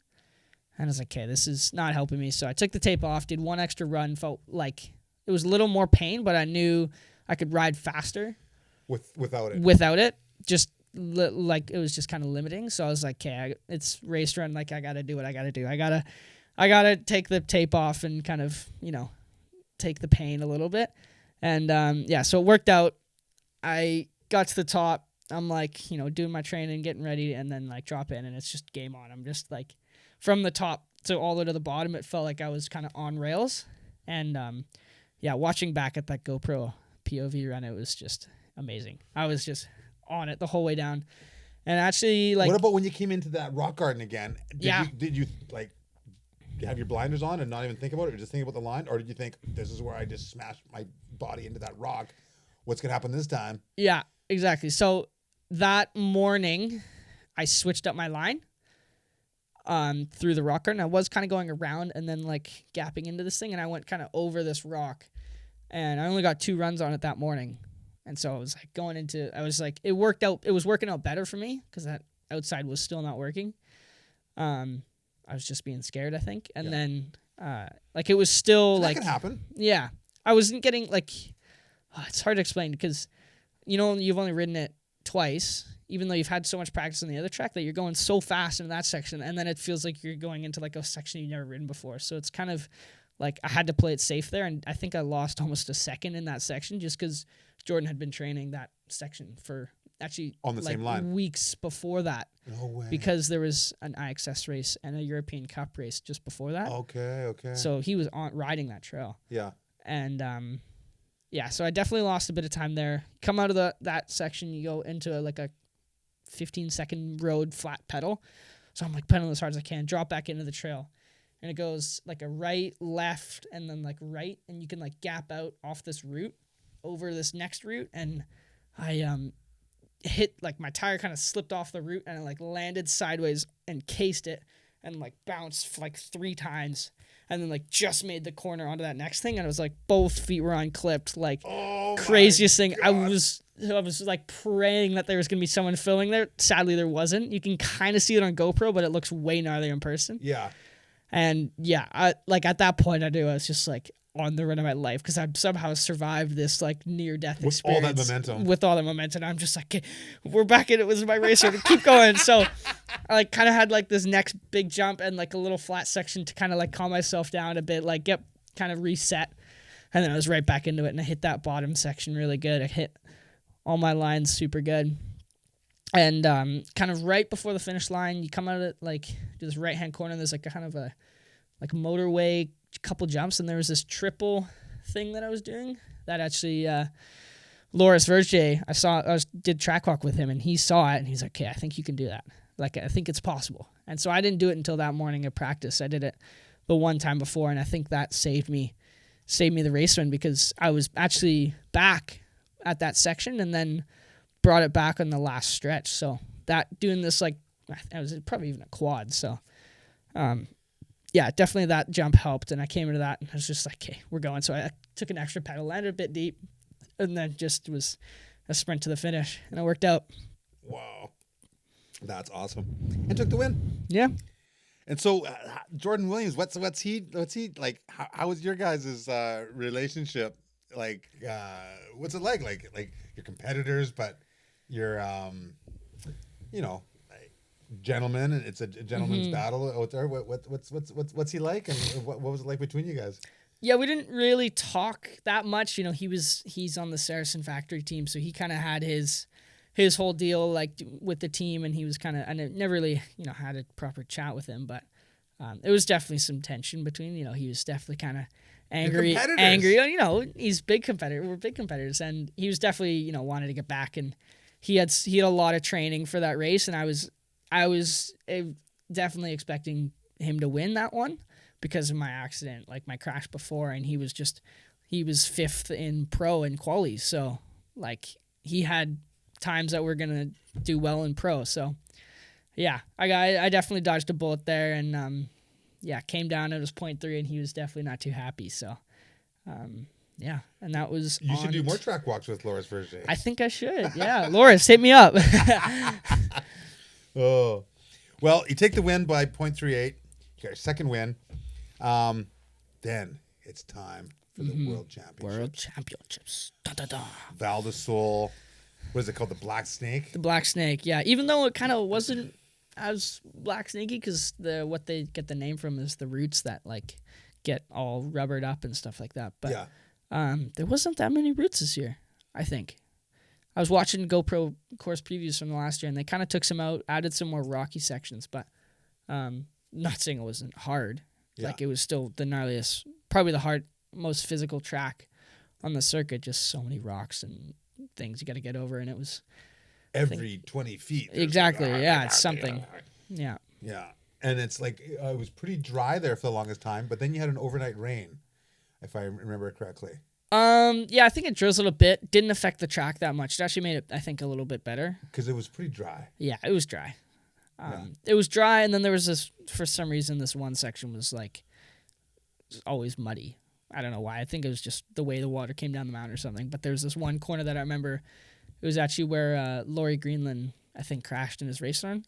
I was like, okay, this is not helping me. So I took the tape off, did 1 extra run, felt like it was a little more pain, but I knew I could ride faster. Without it, just it was just kind of limiting. So I was like, okay, it's race run. I got to do what I got to do. I got to take the tape off and kind of, take the pain a little bit. And so it worked out. I got to the top. I'm doing my training, getting ready, and then drop in, and it's just game on. I'm just from the top to all the way to the bottom, it felt like I was kind of on rails. And watching back at that GoPro POV run, it was just amazing. I was just on it the whole way down. And actually, what about when you came into that rock garden again? Did you have your blinders on and not even think about it, or just think about the line? Or did you think, this is where I just smashed my body into that rock? What's going to happen this time? Yeah, exactly. So that morning, I switched up my line through the rock garden. I was kind of going around and then gapping into this thing, and I went kind of over this rock. And I only got 2 runs on it that morning. And so I was it worked out. It was working out better for me because that outside was still not working. I was just being scared, I think. And then, it was still that can happen. Yeah. I wasn't getting it's hard to explain because, you've only ridden it twice, even though you've had so much practice on the other track that you're going so fast in that section. And then it feels like you're going into a section you've never ridden before. So it's kind of I had to play it safe there. And I think I lost almost a second in that section just because Jordan had been training that section for actually on the same line weeks before that. No way. Because there was an IXS race and a European Cup race just before that. Okay. So he was riding that trail. Yeah. And so I definitely lost a bit of time there. Come out of that section, you go into a 15-second road flat pedal. So I'm pedaling as hard as I can, drop back into the trail. And it goes a right, left, and then right, and you can gap out off this route over this next route, and I hit my tire kind of slipped off the route and it landed sideways and cased it and bounced 3 times and then just made the corner onto that next thing, and it was both feet were unclipped, craziest thing. I was praying that there was gonna be someone filming there. Sadly, there wasn't. You can kind of see it on GoPro, but it looks way gnarlier in person. Yeah. And I at that point I was just on the run of my life because I've somehow survived this like near death With all experience. that momentum. With all the momentum. I'm just like, okay, we're back in it. Was my racer to keep going. So I like kind of had like this next big jump and like a little flat section to kind of like calm myself down a bit, like get kind of reset. And then I was right back into it and I hit that bottom section really good. I hit all my lines super good. And kind of right before the finish line, you come out of it, like to this right-hand corner, there's like a kind of a like motorway, couple jumps, and there was this triple thing that I was doing that actually Loris Verge, did track walk with him, and he saw it, and he's like, okay, I think you can do that. Like, I think it's possible. And so I didn't do it until that morning of practice. I did it the one time before, and I think that saved me the race win because I was actually back at that section and then brought it back on the last stretch. So that doing this, like, I was probably even a quad. So, yeah, definitely that jump helped. And I came into that and I was just like, okay, we're going. So I took an extra pedal, landed a bit deep, and then just was a sprint to the finish. And it worked out. Wow. That's awesome. And took the win. Yeah. And so Jordan Williams, what's he like? How was your guys' relationship? Like, what's it like? Like you're competitors, but you're, you know, like gentlemen, and it's a gentleman's battle out there. What's he like, and what was it like between you guys? Yeah, we didn't really talk that much. You know, he's on the Saracen factory team, so he kind of had his whole deal like with the team, and he was kind of, I never really, you know, had a proper chat with him, but it was definitely some tension between, you know, he was definitely kind of angry, you know, he's big competitor. We're big competitors, and he was definitely, you know, wanted to get back, and he had a lot of training for that race, and I was definitely expecting him to win that one because of my accident, like my crash before, and he was fifth in pro and quali, so like he had times that we're gonna do well in pro. So yeah, I definitely dodged a bullet there, and yeah, came down. It was 0.3, and he was definitely not too happy. So yeah, and that was. You should do more track walks with Loris Verge. I think I should. Yeah, Loris, hit me up. Oh, well, you take the win by 0.38. You got your second win. Then it's time for the World Championships. World Championships. Da, da, da. Val de Sol. What is it called? The Black Snake? The Black Snake, yeah. Even though it kind of wasn't as black snaky, because what they get the name from is the roots that like get all rubbered up and stuff like that. But yeah. There wasn't that many roots this year, I think. I was watching GoPro course previews from the last year, and they kind of took some out, added some more rocky sections, but not saying it wasn't hard. Yeah. Like, it was still the gnarliest, probably the most physical track on the circuit. Just so many rocks and things you got to get over, and it was every 20 feet. Exactly. Yeah, it's something. Yeah. Yeah. And it's like it was pretty dry there for the longest time, but then you had an overnight rain, if I remember it correctly. Yeah, I think it drizzled a bit. Didn't affect the track that much. It actually made it, I think, a little bit better. Because it was pretty dry. Yeah, it was dry. It was dry, and then there was this, for some reason, this one section was like always muddy. I don't know why. I think it was just the way the water came down the mountain or something. But there's this one corner that I remember. It was actually where Laurie Greenland, I think, crashed in his race run.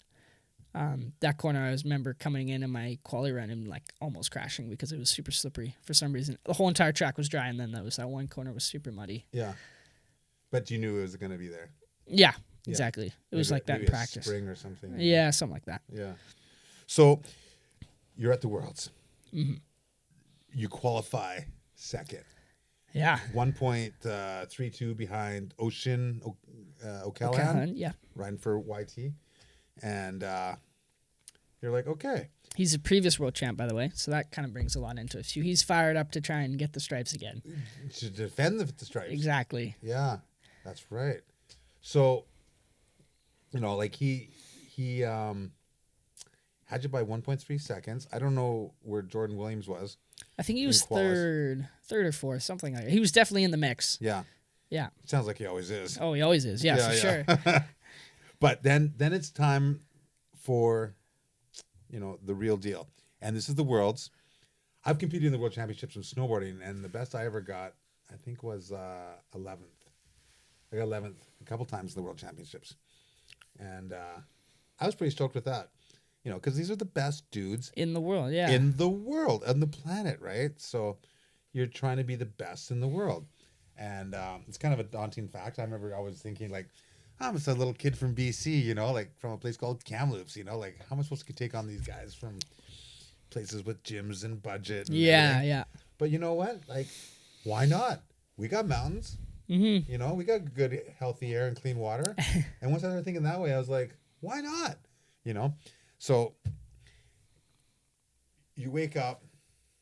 That corner, I remember coming in my quali run and like almost crashing because it was super slippery for some reason. The whole entire track was dry, and then that one corner was super muddy. Yeah, but you knew it was going to be there. Yeah, exactly. It was like that in practice. Spring or something. Yeah, something like that. Yeah. So you're at the Worlds. Mm-hmm. You qualify second. Yeah. 1.32 behind Ocean O'Callaghan. Yeah. Riding for YT. And you're like, okay. He's a previous world champ, by the way, so that kind of brings a lot into it. So he's fired up to try and get the stripes again. To defend the stripes. Exactly. Yeah, that's right. So, you know, like he had you by 1.3 seconds. I don't know where Jordan Williams was. I think he was third or fourth, something like that. He was definitely in the mix. Yeah. Yeah. Sounds like he always is. Oh, he always is. Yeah, for sure. But then it's time for, you know, the real deal. And this is the Worlds. I've competed in the World Championships in snowboarding, and the best I ever got, I think, was 11th. I got 11th a couple times in the World Championships. And I was pretty stoked with that. You know, because these are the best dudes in the world, yeah. In the world, on the planet, right? So you're trying to be the best in the world. And it's kind of a daunting fact. I remember I was thinking, like, I'm just a little kid from BC, you know, like from a place called Kamloops, you know, like how am I supposed to take on these guys from places with gyms and budget? And everything? Yeah. But you know what? Like, why not? We got mountains. Mm-hmm. You know, we got good, healthy air and clean water. And once I started thinking that way, I was like, why not? You know? So you wake up,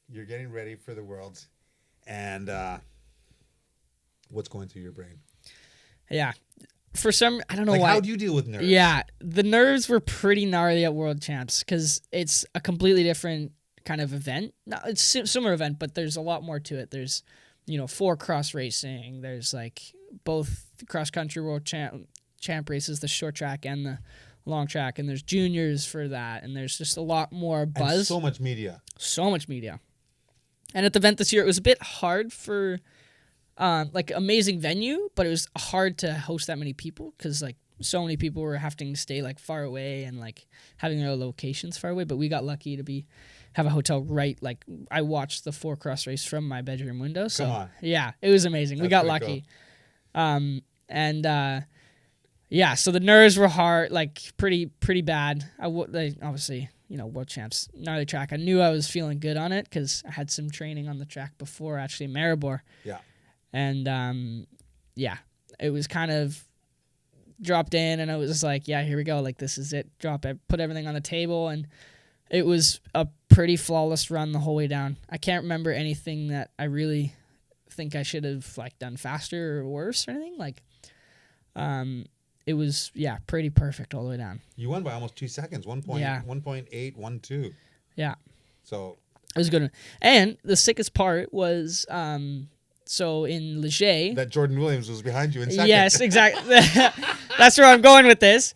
you're getting ready for the Worlds, and what's going through your brain? Yeah. For some, I don't know like, why. How do you deal with nerves? Yeah. The nerves were pretty gnarly at World Champs because it's a completely different kind of event. No, it's a similar event, but there's a lot more to it. There's, 4 cross racing. There's like both cross country world champ races, the short track and the long track, and there's juniors for that, and there's just a lot more buzz. And so much media. And at the event this year, it was a bit hard for like amazing venue, but it was hard to host that many people because like so many people were having to stay like far away and like having their locations far away. But we got lucky to have a hotel right, like I watched the 4 cross race from my bedroom window. So Come on. Yeah, it was amazing. We got lucky. Cool. So the nerves were hard, like pretty bad. Obviously, world champs, gnarly track. I knew I was feeling good on it because I had some training on the track before, actually, Maribor. Yeah. And it was kind of dropped in, and I was just like, yeah, here we go. Like, this is it. Put everything on the table, and it was a pretty flawless run the whole way down. I can't remember anything that I really think I should have like done faster or worse or anything. Like, it was pretty perfect all the way down. You won by almost 2 seconds. 1.812. Yeah. So it was a good one. And the sickest part was so in Leger, that Jordan Williams was behind you in second. Yes, exactly. That's where I'm going with this.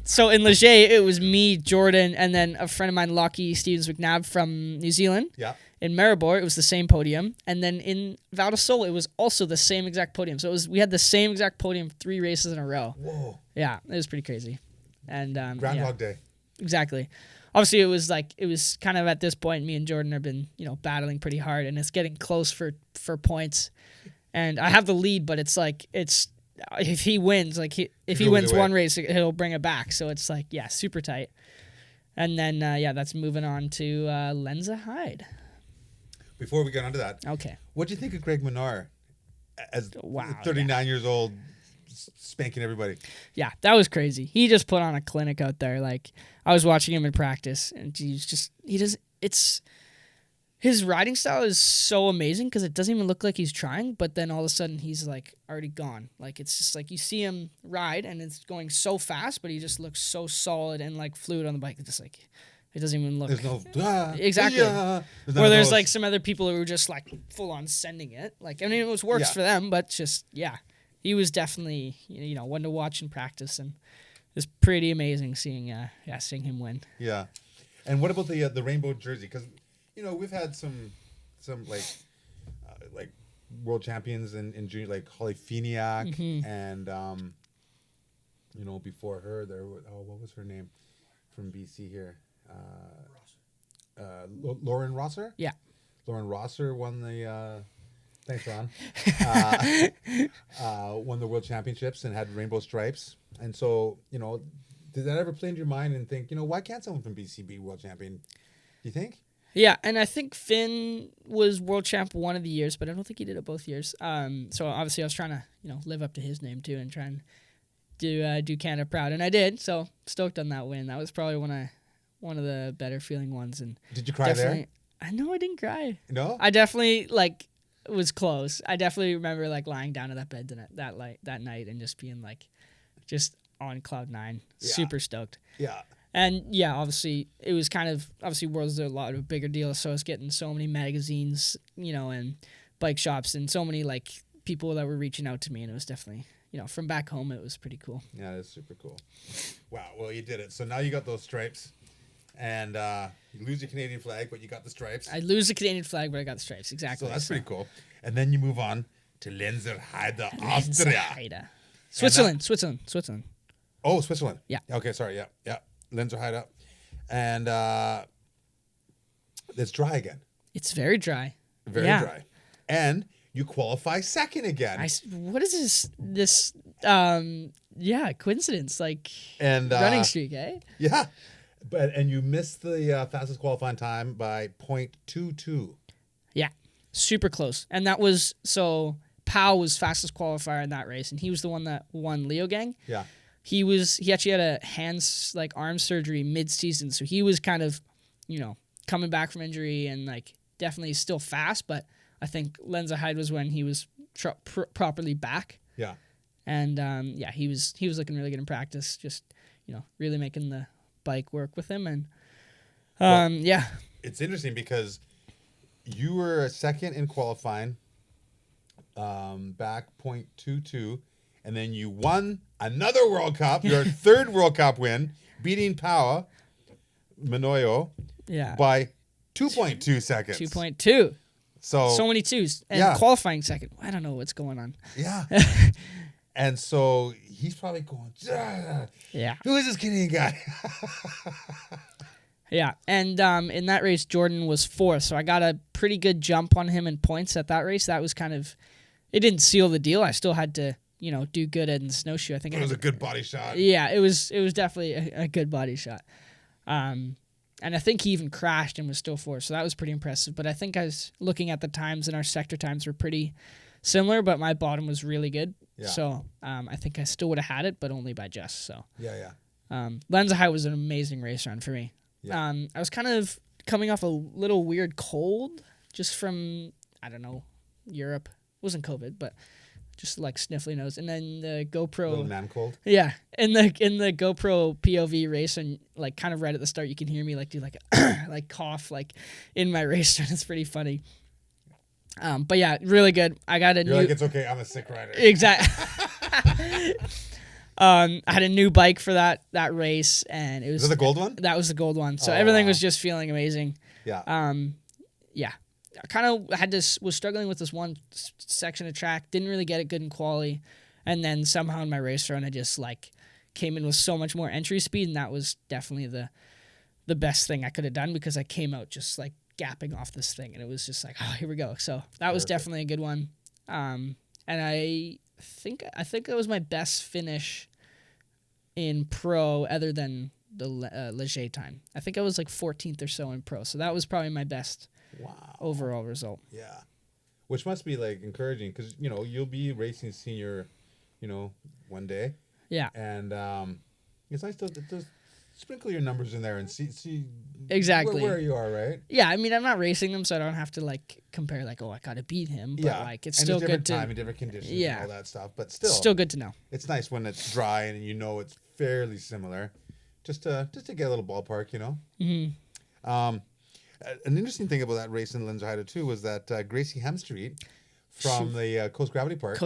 So in Leger, it was me, Jordan, and then a friend of mine, Lockie Stevens McNabb from New Zealand. Yeah. In Maribor, it was the same podium. And then in Val di Sole, it was also the same exact podium. So we had the same exact podium 3 races in a row. Whoa. Yeah, it was pretty crazy. And Groundhog Day. Exactly. Obviously, it was kind of at this point, me and Jordan have been, battling pretty hard, and it's getting close for points. And I have the lead, but it's if he wins, if he wins one race, he'll bring it back. So it's super tight. And then that's moving on to Lenzehieder. Before we get onto that, okay, what do you think of Greg Minnar as 39 years old, spanking everybody? Yeah, that was crazy. He just put on a clinic out there. Like, I was watching him in practice, and his riding style is so amazing because it doesn't even look like he's trying, but then all of a sudden he's like already gone. Like, it's just like you see him ride and it's going so fast, but he just looks so solid and like fluid on the bike. It's just like, it doesn't even look. There's no exactly. Yeah. Where there's like some other people who were just like full on sending it. Like, I mean, it works for them, but just he was definitely one to watch in practice, and it was pretty amazing seeing him win. Yeah, and what about the rainbow jersey? Because we've had some like world champions in junior, like Holly Finiak, and before her there what was her name from BC here? Lauren Rosser? Yeah. Lauren Rosser won the thanks, Ron. Won the world championships and had rainbow stripes. And so, did that ever play into your mind and think, why can't someone from BC be world champion? Do you think? Yeah, and I think Finn was world champ one of the years, but I don't think he did it both years. So obviously I was trying to, live up to his name too and try and do Canada proud, and I did. So stoked on that win. That was probably one of the better feeling ones. And did you cry there? I know I didn't cry. No? I definitely was close. I definitely remember lying down to that bed that night and just being just on cloud 9, super stoked. Yeah. And obviously it was Worlds are a lot of a bigger deal, so I was getting so many magazines, and bike shops and so many people that were reaching out to me, and it was definitely, from back home, it was pretty cool. Yeah, that's super cool. Wow, well, you did it. So now you got those stripes, and you lose your Canadian flag, but you got the stripes. I lose the Canadian flag, but I got the stripes, exactly. So that's pretty cool. And then you move on to Lenzehieder, Austria. Switzerland. Oh, Switzerland. Yeah. Okay, sorry, yeah. Lenzehieder. And it's dry again. It's very dry. Very dry. and you qualify second again. What is this coincidence, like, And running streak, eh? Yeah, and you missed the fastest qualifying time by 0.22. Yeah, super close. And that was, so Powell was fastest qualifier in that race, and he was the one that won Leo Gang. Yeah. He actually had a arm surgery mid-season, so he was kind of, coming back from injury and like definitely still fast, but I think Lenzehieder was when he was properly back. Yeah. And he was looking really good in practice, just really making the bike work with him. And it's interesting because you were second in qualifying, back 0.22, and then you won another World Cup, your third World Cup win, beating Power Manoyo by 2.2 seconds. 2.2. So many twos. And qualifying second. I don't know what's going on. Yeah. And so he's probably going, yeah. Who is this Canadian guy? Yeah. And in that race, Jordan was fourth. So I got a pretty good jump on him in points at that race. That was kind of, it didn't seal the deal. I still had to, do good in the Snowshoe. I think it was a good body shot. Yeah, it was definitely a good body shot. And I think he even crashed and was still fourth. So that was pretty impressive. But I think I was looking at the times, and our sector times were pretty similar, but my bottom was really good. Yeah. So I think I still would have had it, but only by just. So yeah. Lenzehieder was an amazing race run for me. Yeah. I was kind of coming off a little weird cold just from, I don't know, Europe. It wasn't COVID, but just like sniffly nose. And then the GoPro. Little man cold. Yeah. In the GoPro POV race, and like kind of right at the start, you can hear me like do like a like cough like in my race run. It's pretty funny. But yeah, really good. I got a You're new. Like, it's okay. I'm a sick rider. Exactly. I had a new bike for that race, and it was. Was that the gold one? That was the gold one. So everything was just feeling amazing. Yeah. Yeah. I kind of was struggling with this one section of track. Didn't really get it good in quali, and then somehow in my race run, I just like came in with so much more entry speed, and that was definitely the best thing I could have done, because I came out just like gapping off this thing, and it was just like, oh, here we go. So that was definitely a good one. And I think that was my best finish in pro, other than the Leger time. I think I was like 14th or so in pro, so that was probably my best overall result. Yeah, which must be like encouraging, because you'll be racing senior, one day. Yeah, and it's nice to sprinkle your numbers in there and see exactly where you are, right? Yeah, I mean, I'm not racing them, so I don't have to like compare like, oh, I gotta beat him. But like, it's still good to time and different conditions and all that stuff. But still good to know. It's nice when it's dry and it's fairly similar, just to get a little ballpark, Mm-hmm. An interesting thing about that race in Lenzehieder too was that Gracie Hemstreet from the Coast Gravity Park.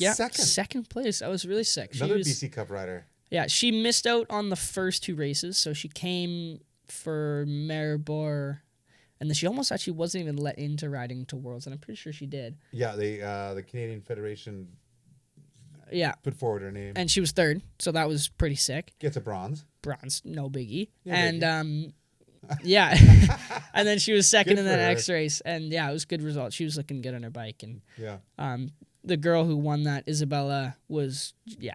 Yeah, second. Second place. I was really sick. Another BC Cup rider. Yeah, she missed out on the first two races, so she came for Maribor, and then she almost actually wasn't even let into riding to Worlds, and I'm pretty sure she did. Yeah, the Canadian Federation put forward her name. And she was third, so that was pretty sick. Gets a bronze. Bronze, no biggie. No and biggie. Yeah. And then she was second in the next race, and yeah, it was a good result. She was looking good on her bike, and the girl who won that, Isabella,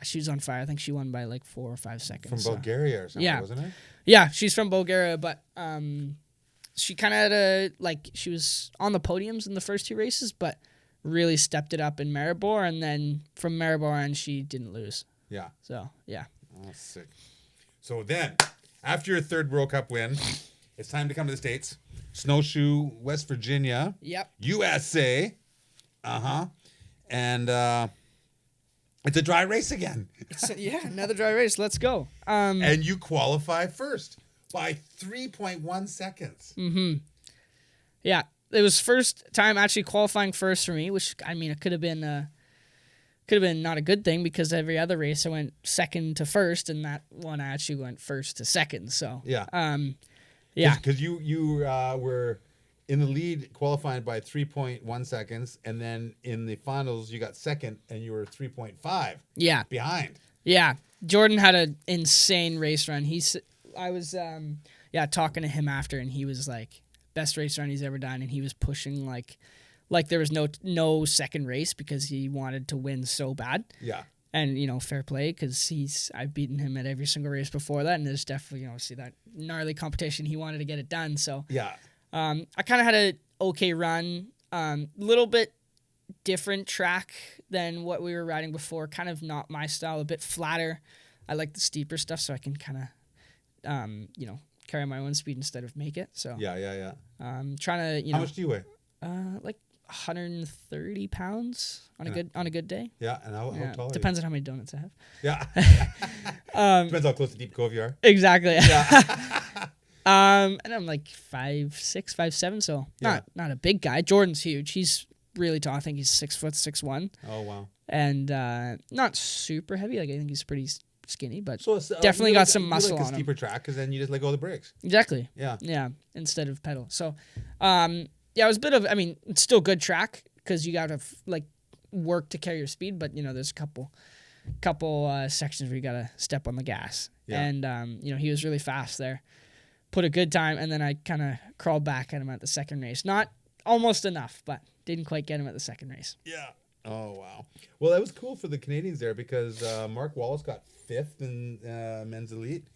she was on fire. I think she won by like 4 or 5 seconds. From Bulgaria or something, wasn't it? Yeah, she's from Bulgaria, but she kind of had she was on the podiums in the first two races, but really stepped it up in Maribor, and then from Maribor on, she didn't lose. Yeah. So, yeah. Oh, sick. So then, after your third World Cup win, it's time to come to the States. Snowshoe, West Virginia. Yep. USA. And it's a dry race again. Another dry race. Let's go. And you qualify first by 3.1 seconds. Mm-hmm. Yeah. It was first time actually qualifying first for me, which, I mean, it could have been not a good thing, because every other race I went second to first, and that one I actually went first to second. So because you were in the lead qualifying by 3.1 seconds, and then in the finals you got second, and you were 3.5 behind. Yeah, Jordan had an insane race run. I was talking to him after, and he was like, best race run he's ever done, and he was pushing like like there was no second race because he wanted to win so bad. Yeah. And, fair play because I've beaten him at every single race before that. And there's definitely, see that gnarly competition. He wanted to get it done. So, Yeah. I kind of had a okay run. Little bit different track than what we were riding before. Kind of not my style, a bit flatter. I like the steeper stuff so I can kind of, carry my own speed instead of make it. So, Yeah. trying to, How much do you weigh? like 130 pounds on a good day. Yeah, and how tall are you? Depends on how many donuts I have. Yeah. Depends how close to Deep Cove you are. Exactly. Yeah. And I'm like 5'6", 5'7", so not a big guy. Jordan's huge. He's really tall. I think he's 6 foot 6'1". Oh wow. And not super heavy. Like I think he's pretty skinny, but So it's, definitely got some muscle like a on him. steeper track because then you just let go of the brakes. Exactly. Yeah. Yeah. Instead of pedal. So, it was a bit of. I mean, it's still good track because you got to work to carry your speed, but there's a couple sections where you got to step on the gas. Yeah. And he was really fast there. Put a good time, and then I kind of crawled back at him at the second race. Not almost enough, but didn't quite get him at the second race. Yeah. Oh wow. Well, that was cool for the Canadians there because Mark Wallace got 5th in men's elite,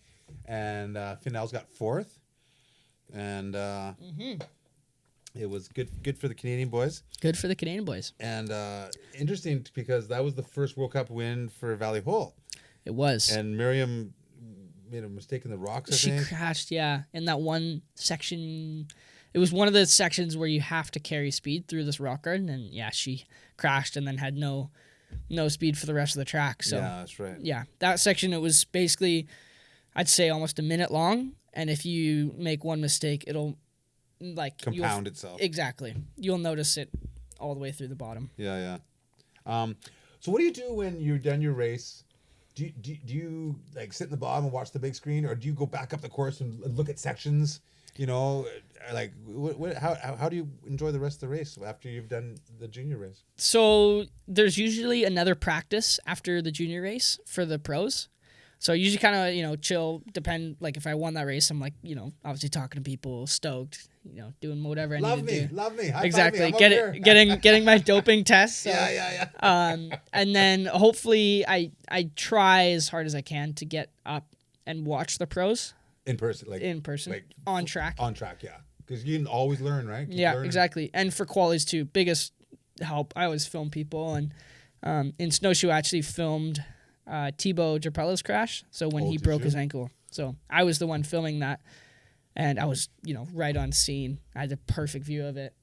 and Finnell's got 4th, and it was good for the Canadian boys. Good for the Canadian boys. And interesting because that was the first World Cup win for Valley Hole. It was. And Miriam made a mistake in the rocks, I think. She crashed, in that one section. It was one of the sections where you have to carry speed through this rock garden, and she crashed and then had no speed for the rest of the track. So yeah, that's right. Yeah, that section, it was basically, I'd say almost a minute long, and if you make one mistake, it'll compound itself. Exactly. You'll notice it all the way through the bottom. Yeah. So what do you do when you're done your race? Do you sit in the bottom and watch the big screen, or do you go back up the course and look at sections? How do you enjoy the rest of the race after you've done the junior race? So there's usually another practice after the junior race for the pros. So I usually kind of, chill, depend, if I won that race, I'm obviously talking to people, stoked, doing whatever I need to do. Love me. High exactly. Five me. Getting my doping tests. So, yeah. And then hopefully I try as hard as I can to get up and watch the pros. In person. On track. On track, yeah. Because you can always learn, right? Keep learning. Exactly. And for qualies too, biggest help, I always film people. And in Snowshoe, I actually filmed Thibaut Gerpella's crash. So when he broke his ankle. So I was the one filming that. And I was, right on scene. I had a perfect view of it.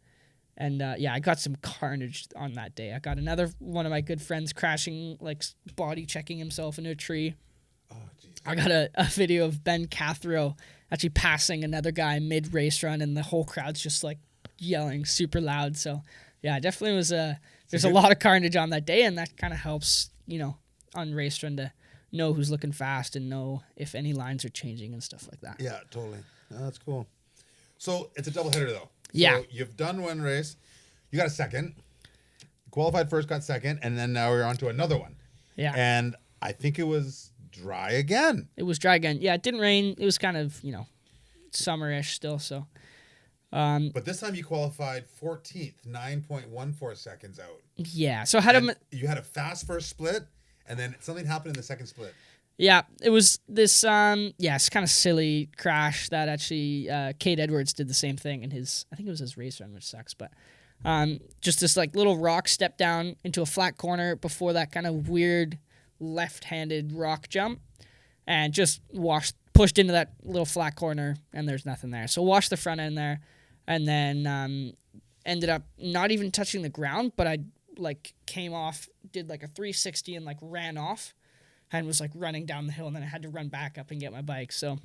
And I got some carnage on that day. I got another one of my good friends crashing, body checking himself into a tree. Oh, geez. I got a video of Ben Cathro actually passing another guy mid-race run, and the whole crowd's just yelling super loud. So, definitely was there's a lot of carnage on that day, and that kind of helps, on race run to know who's looking fast and know if any lines are changing and stuff like that. Yeah, totally. Oh, that's cool. So it's a doubleheader though. So you've done one race, you got a second, qualified first, got second, and then now we're on to another one. Yeah. And I think it was dry again. It was dry again. Yeah, it didn't rain. It was kind of, summerish still. So. But this time you qualified 14th, 9.14 seconds out. Yeah. So you had a fast first split, and then something happened in the second split. Yeah, it was this it's kind of silly crash that actually Cade Edwards did the same thing in I think it was his race run, which sucks, but just this little rock step down into a flat corner before that kind of weird left-handed rock jump, and just pushed into that little flat corner, and there's nothing there. So washed the front end there, and then ended up not even touching the ground, but I came off, did a 360 and ran off. And was running down the hill, and then I had to run back up and get my bike. So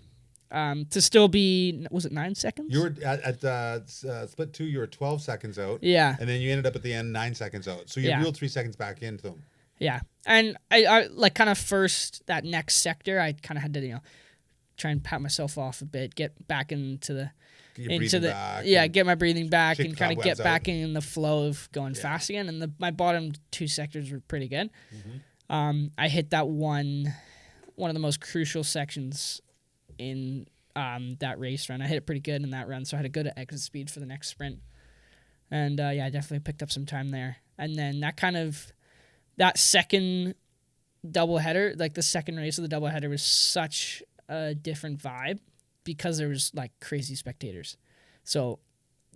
to still be, was it 9 seconds? You were at split 2, you were 12 seconds out. Yeah. And then you ended up at the end 9 seconds out. So you reeled 3 seconds back into them. Yeah. And I kind of first, that next sector, I kind of had to, try and pat myself off a bit, get back into the, get my breathing back and kind of get back in the flow of going fast again. And my bottom 2 sectors were pretty good. Mm-hmm. I hit that one of the most crucial sections in that race run. I hit it pretty good in that run, so I had a good exit speed for the next sprint. And I definitely picked up some time there. And then that second doubleheader, like the second race of the doubleheader, was such a different vibe because there was like crazy spectators. So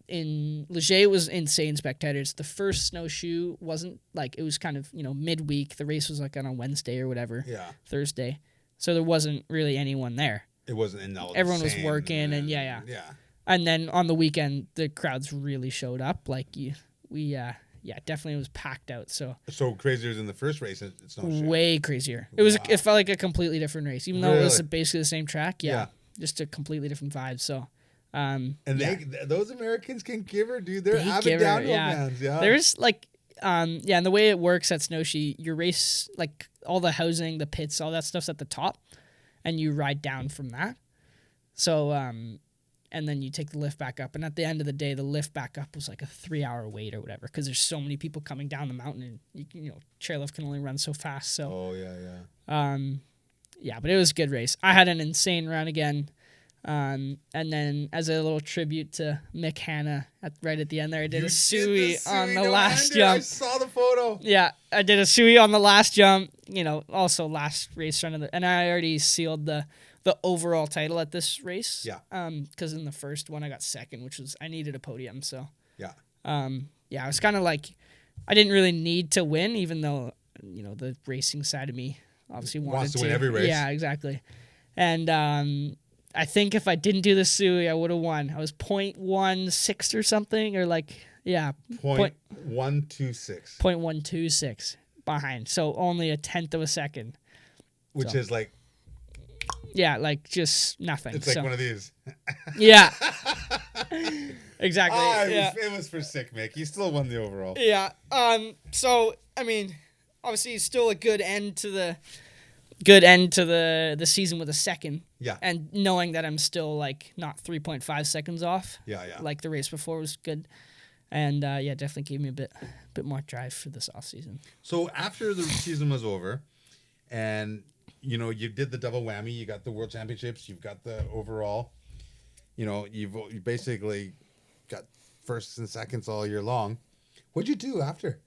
in Leger, it was insane spectators. The first Snowshoe wasn't like, it was kind of, midweek. The race was like on a Wednesday or whatever. Yeah. Thursday. So there wasn't really anyone there. It wasn't everyone was working and yeah. And then on the weekend, the crowds really showed up. Like definitely was packed out. So crazier than the first race. It's not way crazier. It felt like a completely different race, even though it was basically the same track. Yeah, just a completely different vibe. So, those Americans can give her, dude. They're avid downhill fans. Yeah, there's like, and the way it works at Snowshoe, your race, like all the housing, the pits, all that stuff's at the top, and you ride down from that. So, and then you take the lift back up. And at the end of the day, the lift back up was like a 3-hour wait or whatever because there's so many people coming down the mountain, and chairlift can only run so fast. So but it was a good race. I had an insane run again. And then as a little tribute to Mick Hanna right at the end there, I did a Sui on the last jump. I saw the photo. Yeah, I did a Sui on the last jump. Also last race run and I already sealed the overall title at this race. Yeah. Because in the first one I got second, which was I needed a podium. So yeah. I was kind of like, I didn't really need to win, even though the racing side of me obviously wants to win every race. Yeah, exactly. And I think if I didn't do the Sui, I would have won. I was 0.16 or something, or like 0.126. 0.126 behind, so only a tenth of a second. Which is like. Yeah, like just nothing. It's like one of these. Yeah. Exactly. It was for sick, Mick. You still won the overall. Yeah. So I mean, obviously, it's still a good end to the season with a second. Yeah. And knowing that I'm still like not 3.5 seconds off. Yeah. Like the race before was good, and definitely gave me a bit more drive for this off season. So after the season was over, and you did the double whammy. You got the World Championships. You've got the overall. You basically got firsts and seconds all year long. What'd you do after?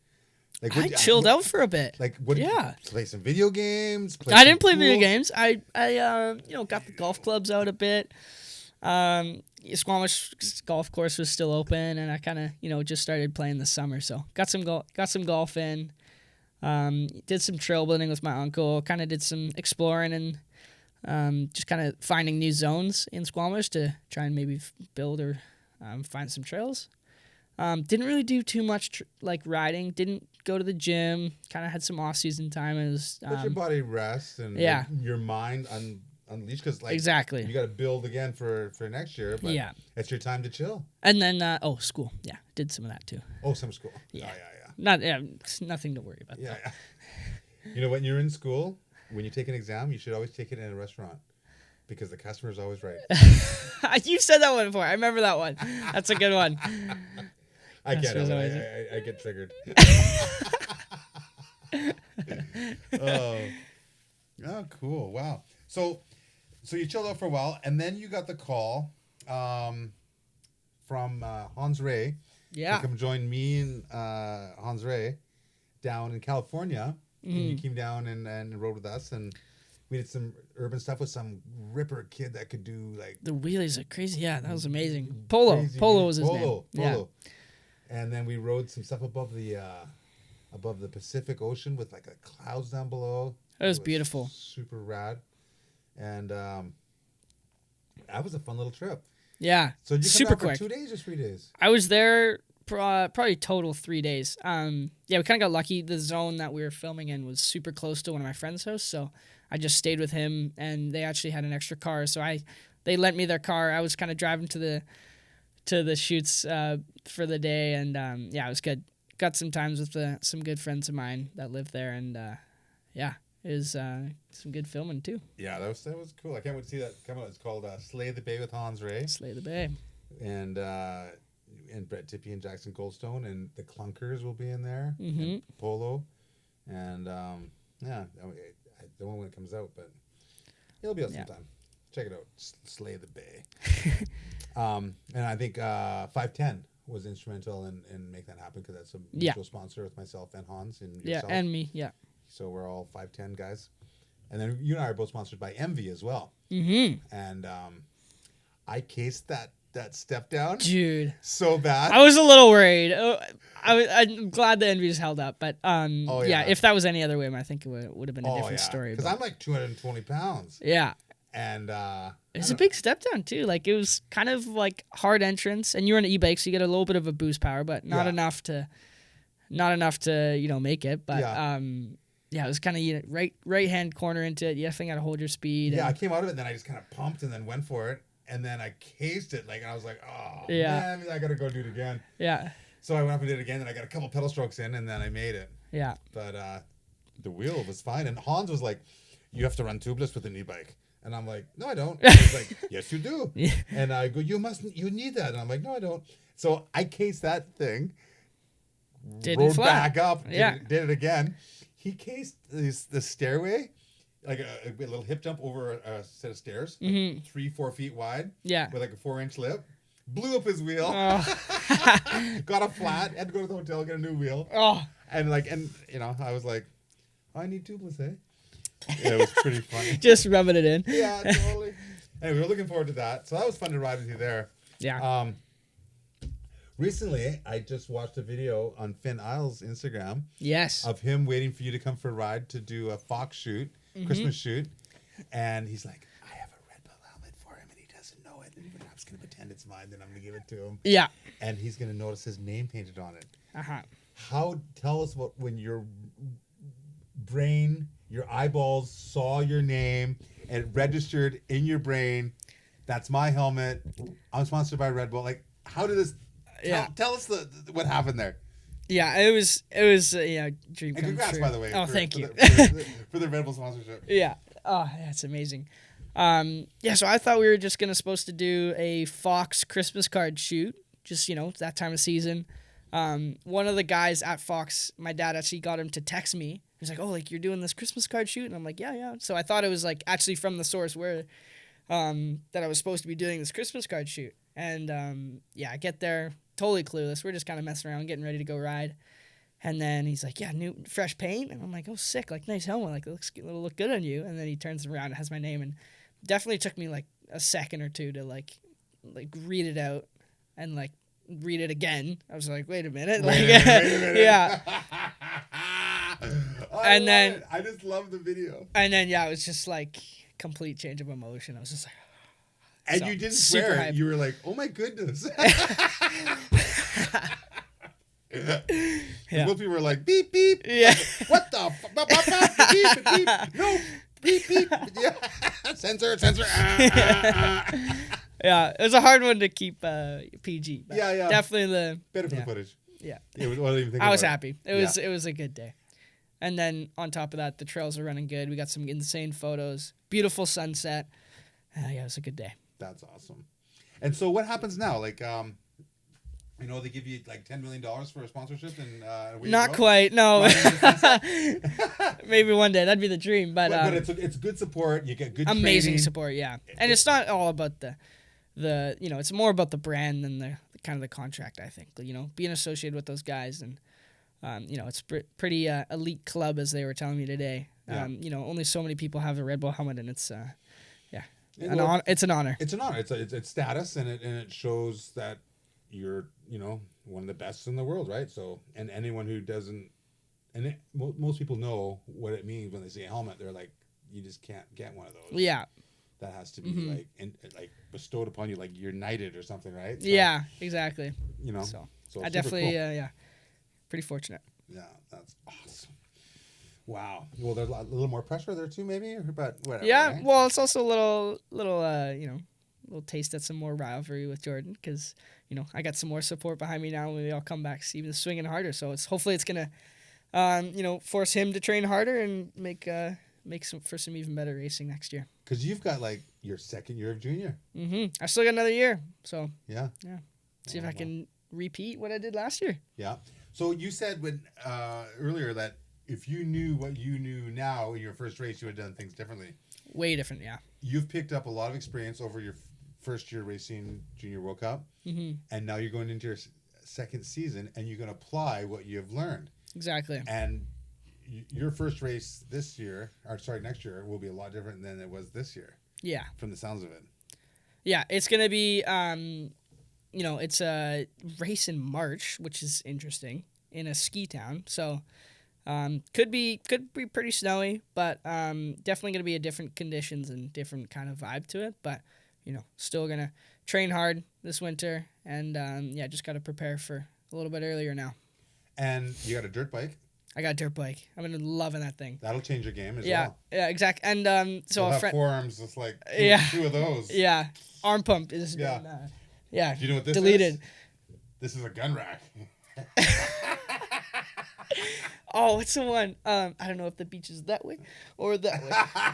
Like, I chilled out for a bit. Like, what? Did you play some video games? I didn't play video games. I got the golf clubs out a bit. Squamish golf course was still open, and I kind of just started playing this summer. So got some golf in. Did some trail building with my uncle, kind of did some exploring and just kind of finding new zones in Squamish to try and maybe build or find some trails. Didn't really do too much riding, didn't go to the gym, kind of had some off-season time. It was, let your body rest and your mind unleashed because exactly. You got to build again for next year, but it's your time to chill. And then, school. Yeah, did some of that too. Oh, some school. Yeah. Nothing to worry about. Yeah. When you're in school, when you take an exam, you should always take it in a restaurant because the customer is always right. You've said that one before. I remember that one. That's a good one. I get it. I get triggered. Oh, cool. Wow. So you chilled out for a while, and then you got the call from Hans Ray. Yeah. To come join me and Hans Ray down in California. Mm-hmm. And you came down and rode with us, and we did some urban stuff with some ripper kid that could do the wheelies are crazy. Yeah, that was amazing. Polo was his name. Polo. Yeah. And then we rode some stuff above the Pacific Ocean with the clouds down below. It was beautiful. Super rad. And that was a fun little trip. Yeah. So you super come back quick. for 2 days or 3 days? I was there probably total 3 days. We kind of got lucky. The zone that we were filming in was super close to one of my friend's house, so I just stayed with him, and they actually had an extra car, so they lent me their car. I was kind of driving to the shoots for the day, and it was good. Got some times with some good friends of mine that live there, and it was some good filming too. Yeah, that was cool. I can't wait to see that come out. It's called Slay the Bay with Hans Ray. Slay the Bay. And Brett Tippie and Jackson Goldstone, and the Clunkers will be in there. Mm-hmm. And Polo. And I don't know when it comes out, but it'll be out sometime. Check it out. Slay the Bay. And I think 510 was instrumental in make that happen because that's a Yeah. mutual sponsor with myself and Hans and Yeah, yourself. and me. Yeah. So we're all 5'10" guys. And then you and I are both sponsored by Envy as well. Mm-hmm. And I cased that step down Dude, so bad. I was a little worried. I'm glad the Envy just held up, but yeah. if that was any other way, I think it would have been a different story. Because I'm like 220 pounds. Yeah. And it's a big step down too. Like it was kind of like hard entrance, and you're on an e-bike, so you get a little bit of a boost power, but not enough to make it. But it was kind of right hand corner into it. You definitely got to hold your speed. Yeah, I came out of it, and then I just kind of pumped and then went for it, and then I cased it and I was like, oh man, I gotta go do it again. Yeah. So I went up and did it again, and I got a couple pedal strokes in, and then I made it. Yeah. But the wheel was fine, and Hans was like, "You have to run tubeless with an e-bike." And I'm like, no, I don't. He's like, yes, you do. Yeah. And I go, you need that. And I'm like, no, I don't. So I cased that thing, rode back up, did it again. He cased the stairway, like a little hip jump over a set of stairs, 3-4 feet wide, with like a 4-inch lip. Blew up his wheel. Got a flat. Had to go to the hotel, get a new wheel. And I was like, I need tubeless, eh? Yeah, it was pretty funny. Just rubbing it in. Yeah, totally. Anyway, we're looking forward to that. So that was fun to ride with you there. Yeah. Recently, I just watched a video on Finn Isles' Instagram. Yes. Of him waiting for you to come for a ride to do a Fox shoot, Christmas shoot. And he's like, I have a Redbull helmet for him, and he doesn't know it. And I'm just going to pretend it's mine, then I'm going to give it to him. Yeah. And he's going to notice his name painted on it. Uh-huh. Tell us about when your brain... Your eyeballs saw your name and it registered in your brain. That's my helmet. I'm sponsored by Redbull. Like, how did this? Tell us what happened there. Yeah, it was dream and come congrats, true. by the way. Thank you for the Redbull sponsorship. Yeah. Oh, that's amazing. So I thought we were just supposed to do a Fox Christmas card shoot. Just that time of season. One of the guys at Fox, my dad actually got him to text me. He's like, oh, like you're doing this Christmas card shoot? And I'm like, yeah. So I thought it was like actually from the source where that I was supposed to be doing this Christmas card shoot. And I get there totally clueless. We're just kind of messing around, getting ready to go ride. And then he's like, yeah, new fresh paint. And I'm like, oh, sick, like nice helmet, like it'll look good on you. And then he turns around and has my name. And definitely took me like a second or two to like read it out and like read it again. I was like, wait a minute. Wait a minute. Yeah. And then I just love the video. And then it was just like complete change of emotion. I was just like, and you didn't swear. Hype. You were like, oh my goodness. Most people were like, beep beep. Yeah. Like, what the beep beep? No, beep beep. Yeah. Censor. Yeah, it was a hard one to keep PG. But yeah. Definitely the better for the footage. Yeah. I was happy. It was a good day. And then on top of that, the trails are running good. We got some insane photos. Beautiful sunset. It was a good day. That's awesome. And so what happens now? Like, they give you like $10 million for a sponsorship and not quite. No. Maybe one day. That'd be the dream. But it's good support. You get good amazing training. Support, yeah. And it's not all about the it's more about the brand than the kind of the contract, I think. Being associated with those guys and it's pretty elite club, as they were telling me today. Yeah. Only so many people have a Redbull helmet, and it's an honor. It's an honor. It's an honor. It's status, and it shows that you're one of the best in the world, right? So, and anyone who doesn't, most people know what it means when they see a helmet. They're like, you just can't get one of those. Yeah. That has to be like bestowed upon you, like you're knighted or something, right? So, yeah, exactly. So I definitely, cool. Pretty fortunate. Yeah, that's awesome. Wow. Well, there's a little more pressure there too, maybe, but whatever. Yeah. Right? Well, it's also a little taste at some more rivalry with Jordan because I got some more support behind me now when we all come back, even swinging harder. So hopefully it's gonna, force him to train harder and make some even better racing next year. Because you've got like your second year of junior. I still got another year, so yeah. See if I can repeat what I did last year. Yeah. So you said earlier that if you knew what you knew now in your first race, you would have done things differently. Way different, yeah. You've picked up a lot of experience over your first year racing Junior World Cup, and now you're going into your second season, and you can apply what you've learned. Exactly. And your first race next year will be a lot different than it was this year. Yeah. From the sounds of it. Yeah, it's going to be, it's a race in March, which is interesting, in a ski town. So could be pretty snowy, but definitely going to be a different conditions and different kind of vibe to it. But, still going to train hard this winter. And, just got to prepare for a little bit earlier now. And you got a dirt bike? I got a dirt bike. I've been loving that thing. That'll change your game as well. Yeah, exactly. And so you'll a friend, forearms just like two of those. Yeah, arm pump is Do you know what this deleted. is? This is a gun rack. Oh, what's the one? I don't know if the beach is that way or that way,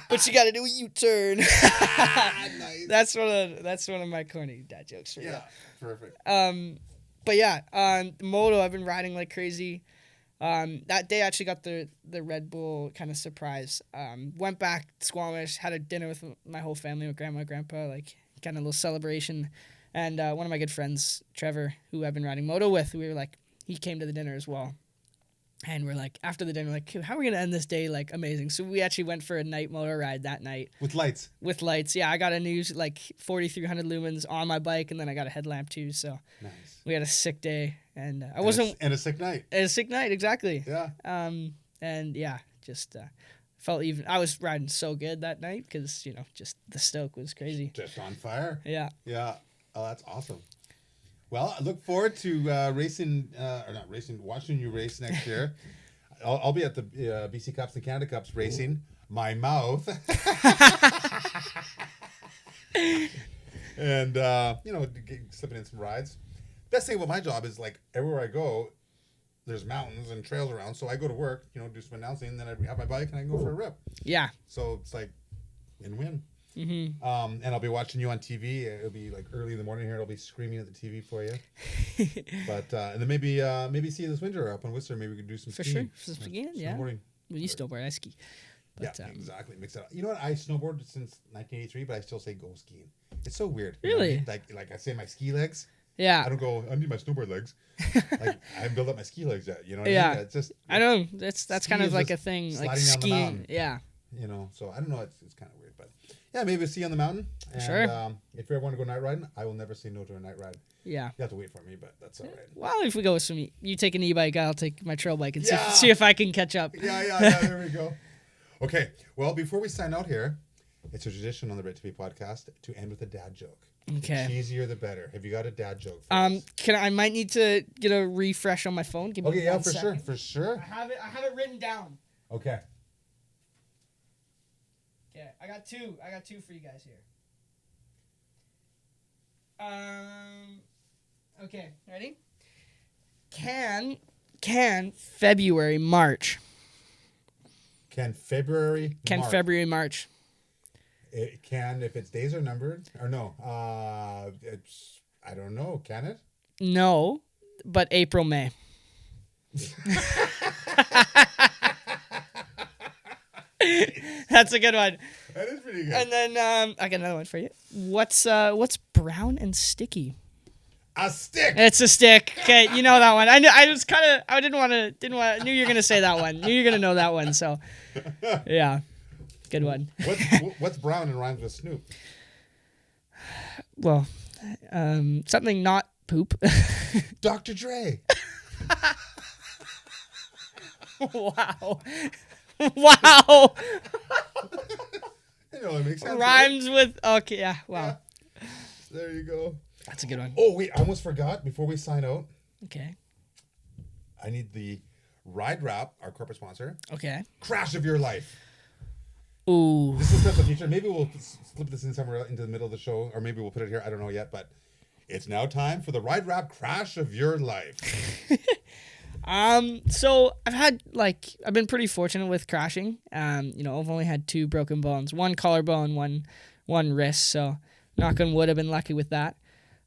but you got to do a U-turn. Nice. That's one of my corny dad jokes. For you. Perfect. But yeah, moto I've been riding like crazy. That day I actually got the Red Bull kind of surprise. Went back to Squamish, had a dinner with my whole family, with grandma, grandpa, like kind of a little celebration. And one of my good friends, Trevor, who I've been riding moto with, he came to the dinner as well. And we're like, after the dinner, like, how are we going to end this day? Like, amazing. So we actually went for a night moto ride that night. With lights? With lights, yeah. I got a new, 4,300 lumens on my bike, and then I got a headlamp too. So nice. We had a sick day. And I wasn't... And a sick night. And a sick night, exactly. Yeah. And yeah, just felt even... I was riding so good that night because, just the stoke was crazy. Just on fire. Yeah. Yeah. Oh, that's awesome. Well, I look forward to watching you race next year. I'll be at the BC Cups and Canada Cups racing. My mouth. And, slipping in some rides. Best thing about my job is, like, everywhere I go, there's mountains and trails around. So I go to work, do some announcing, and then I have my bike and I can go for a rip. Yeah. So it's like win-win. Mm-hmm. And I'll be watching you on TV. It'll be like early in the morning here. I'll be screaming at the TV for you. But and then maybe see you this winter up on Whistler. Maybe we could do some skiing. For sure. Skiing, yeah. Snowboarding. Well, you snowboard, I ski. But, exactly. Mix it up. You know what? I snowboarded since 1983, but I still say go skiing. It's so weird. Really? You know what I mean? Like I say my ski legs. Yeah. I don't go, I need my snowboard legs. Like I haven't built up my ski legs yet. You know what I mean? It's just. I know. That's kind of like a thing. Like skiing. Yeah. So I don't know. It's kind of weird, but yeah, maybe we'll see you on the mountain. And, sure. If you ever want to go night riding, I will never say no to a night ride. Yeah. You have to wait for me, but that's all right. Well, if we go with some, you take an e-bike, I'll take my trail bike and see if I can catch up. Yeah. There we go. Okay. Well, before we sign out here, it's a tradition on the Tippie podcast to end with a dad joke. Okay. The cheesier the better. Have you got a dad joke for us? I might need to get a refresh on my phone. Give me one second. For sure. I have it written down. Okay. Okay, I got two for you guys here. Okay, ready? Can February March? Can February March? It can if its days are numbered or no. It's I don't know. Can it? No, but April May. That's a good one. That is pretty good. And then I got another one for you. What's brown and sticky? A stick. It's a stick. Okay, you know that one. I knew. I didn't want to. Knew you were gonna say that one. Knew you were gonna know that one. So, yeah, good one. What's brown and rhymes with Snoop? Well, something not poop. Dr. Dre. Wow. It makes sense. Rhymes with okay. Yeah. Wow. Yeah. There you go. That's a good one. Oh wait, I almost forgot. Before we sign out. Okay. I need the Ride Wrap, our corporate sponsor. Okay. Crash of your life. Ooh. This is a special feature. Maybe we'll slip this in somewhere into the middle of the show, or maybe we'll put it here. I don't know yet, but it's now time for the Ride Wrap Crash of your life. So I've been pretty fortunate with crashing. I've only had 2 broken bones, 1 collarbone, one wrist. So knock on wood, I've been lucky with that.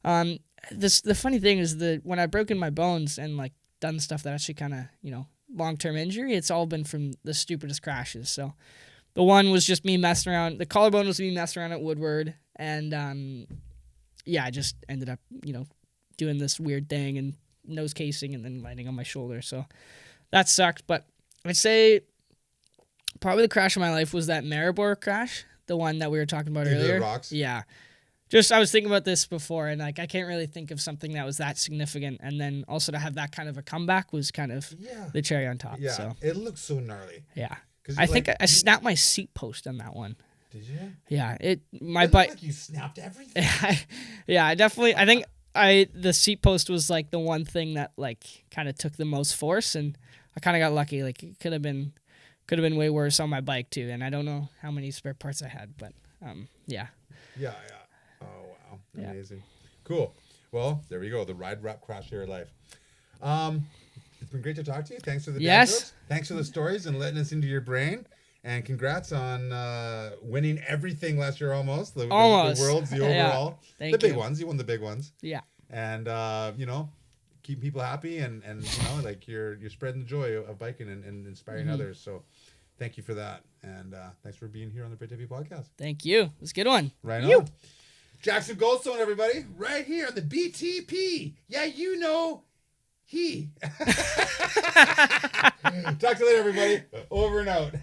The funny thing is that when I've broken my bones and like done stuff that actually kind of, long-term injury, it's all been from the stupidest crashes. So the one was just me messing around. The collarbone was me messing around at Woodward. And, I just ended up, doing this weird thing and nose casing and then landing on my shoulder. So that sucked. But I'd say probably the crash of my life was that Maribor crash, the one that we were talking about Into the earlier. rocks? Yeah. Just, I was thinking about this before, and like I can't really think of something that was that significant. And then also to have that kind of a comeback was kind of the cherry on top. Yeah, So it looks so gnarly. yeah, I think I snapped my seat post on that one. Did you? Yeah, my It bike. looked like you snapped everything. Yeah, I think the seat post was like the one thing that like kind of took the most force, and I kind of got lucky. Like it could have been way worse on my bike too, and I don't know how many spare parts I had, but yeah. Yeah. Oh wow, amazing, cool. Well, there we go. The ride wrap crash of your life. It's been great to talk to you. Thanks for the dad jokes. Thanks for the stories and letting us into your brain. And congrats on winning everything last year almost. The worlds, the overall. Thank the you. big ones. You won the big ones. Yeah. And keep people happy and like you're spreading the joy of biking and inspiring others. So thank you for that. And thanks for being here on the Brit Tippie podcast. Thank you. It was a good one. Right on. Jackson Goldstone, everybody, right here on the BTP. Yeah, he. Talk to you later, everybody. Over and out.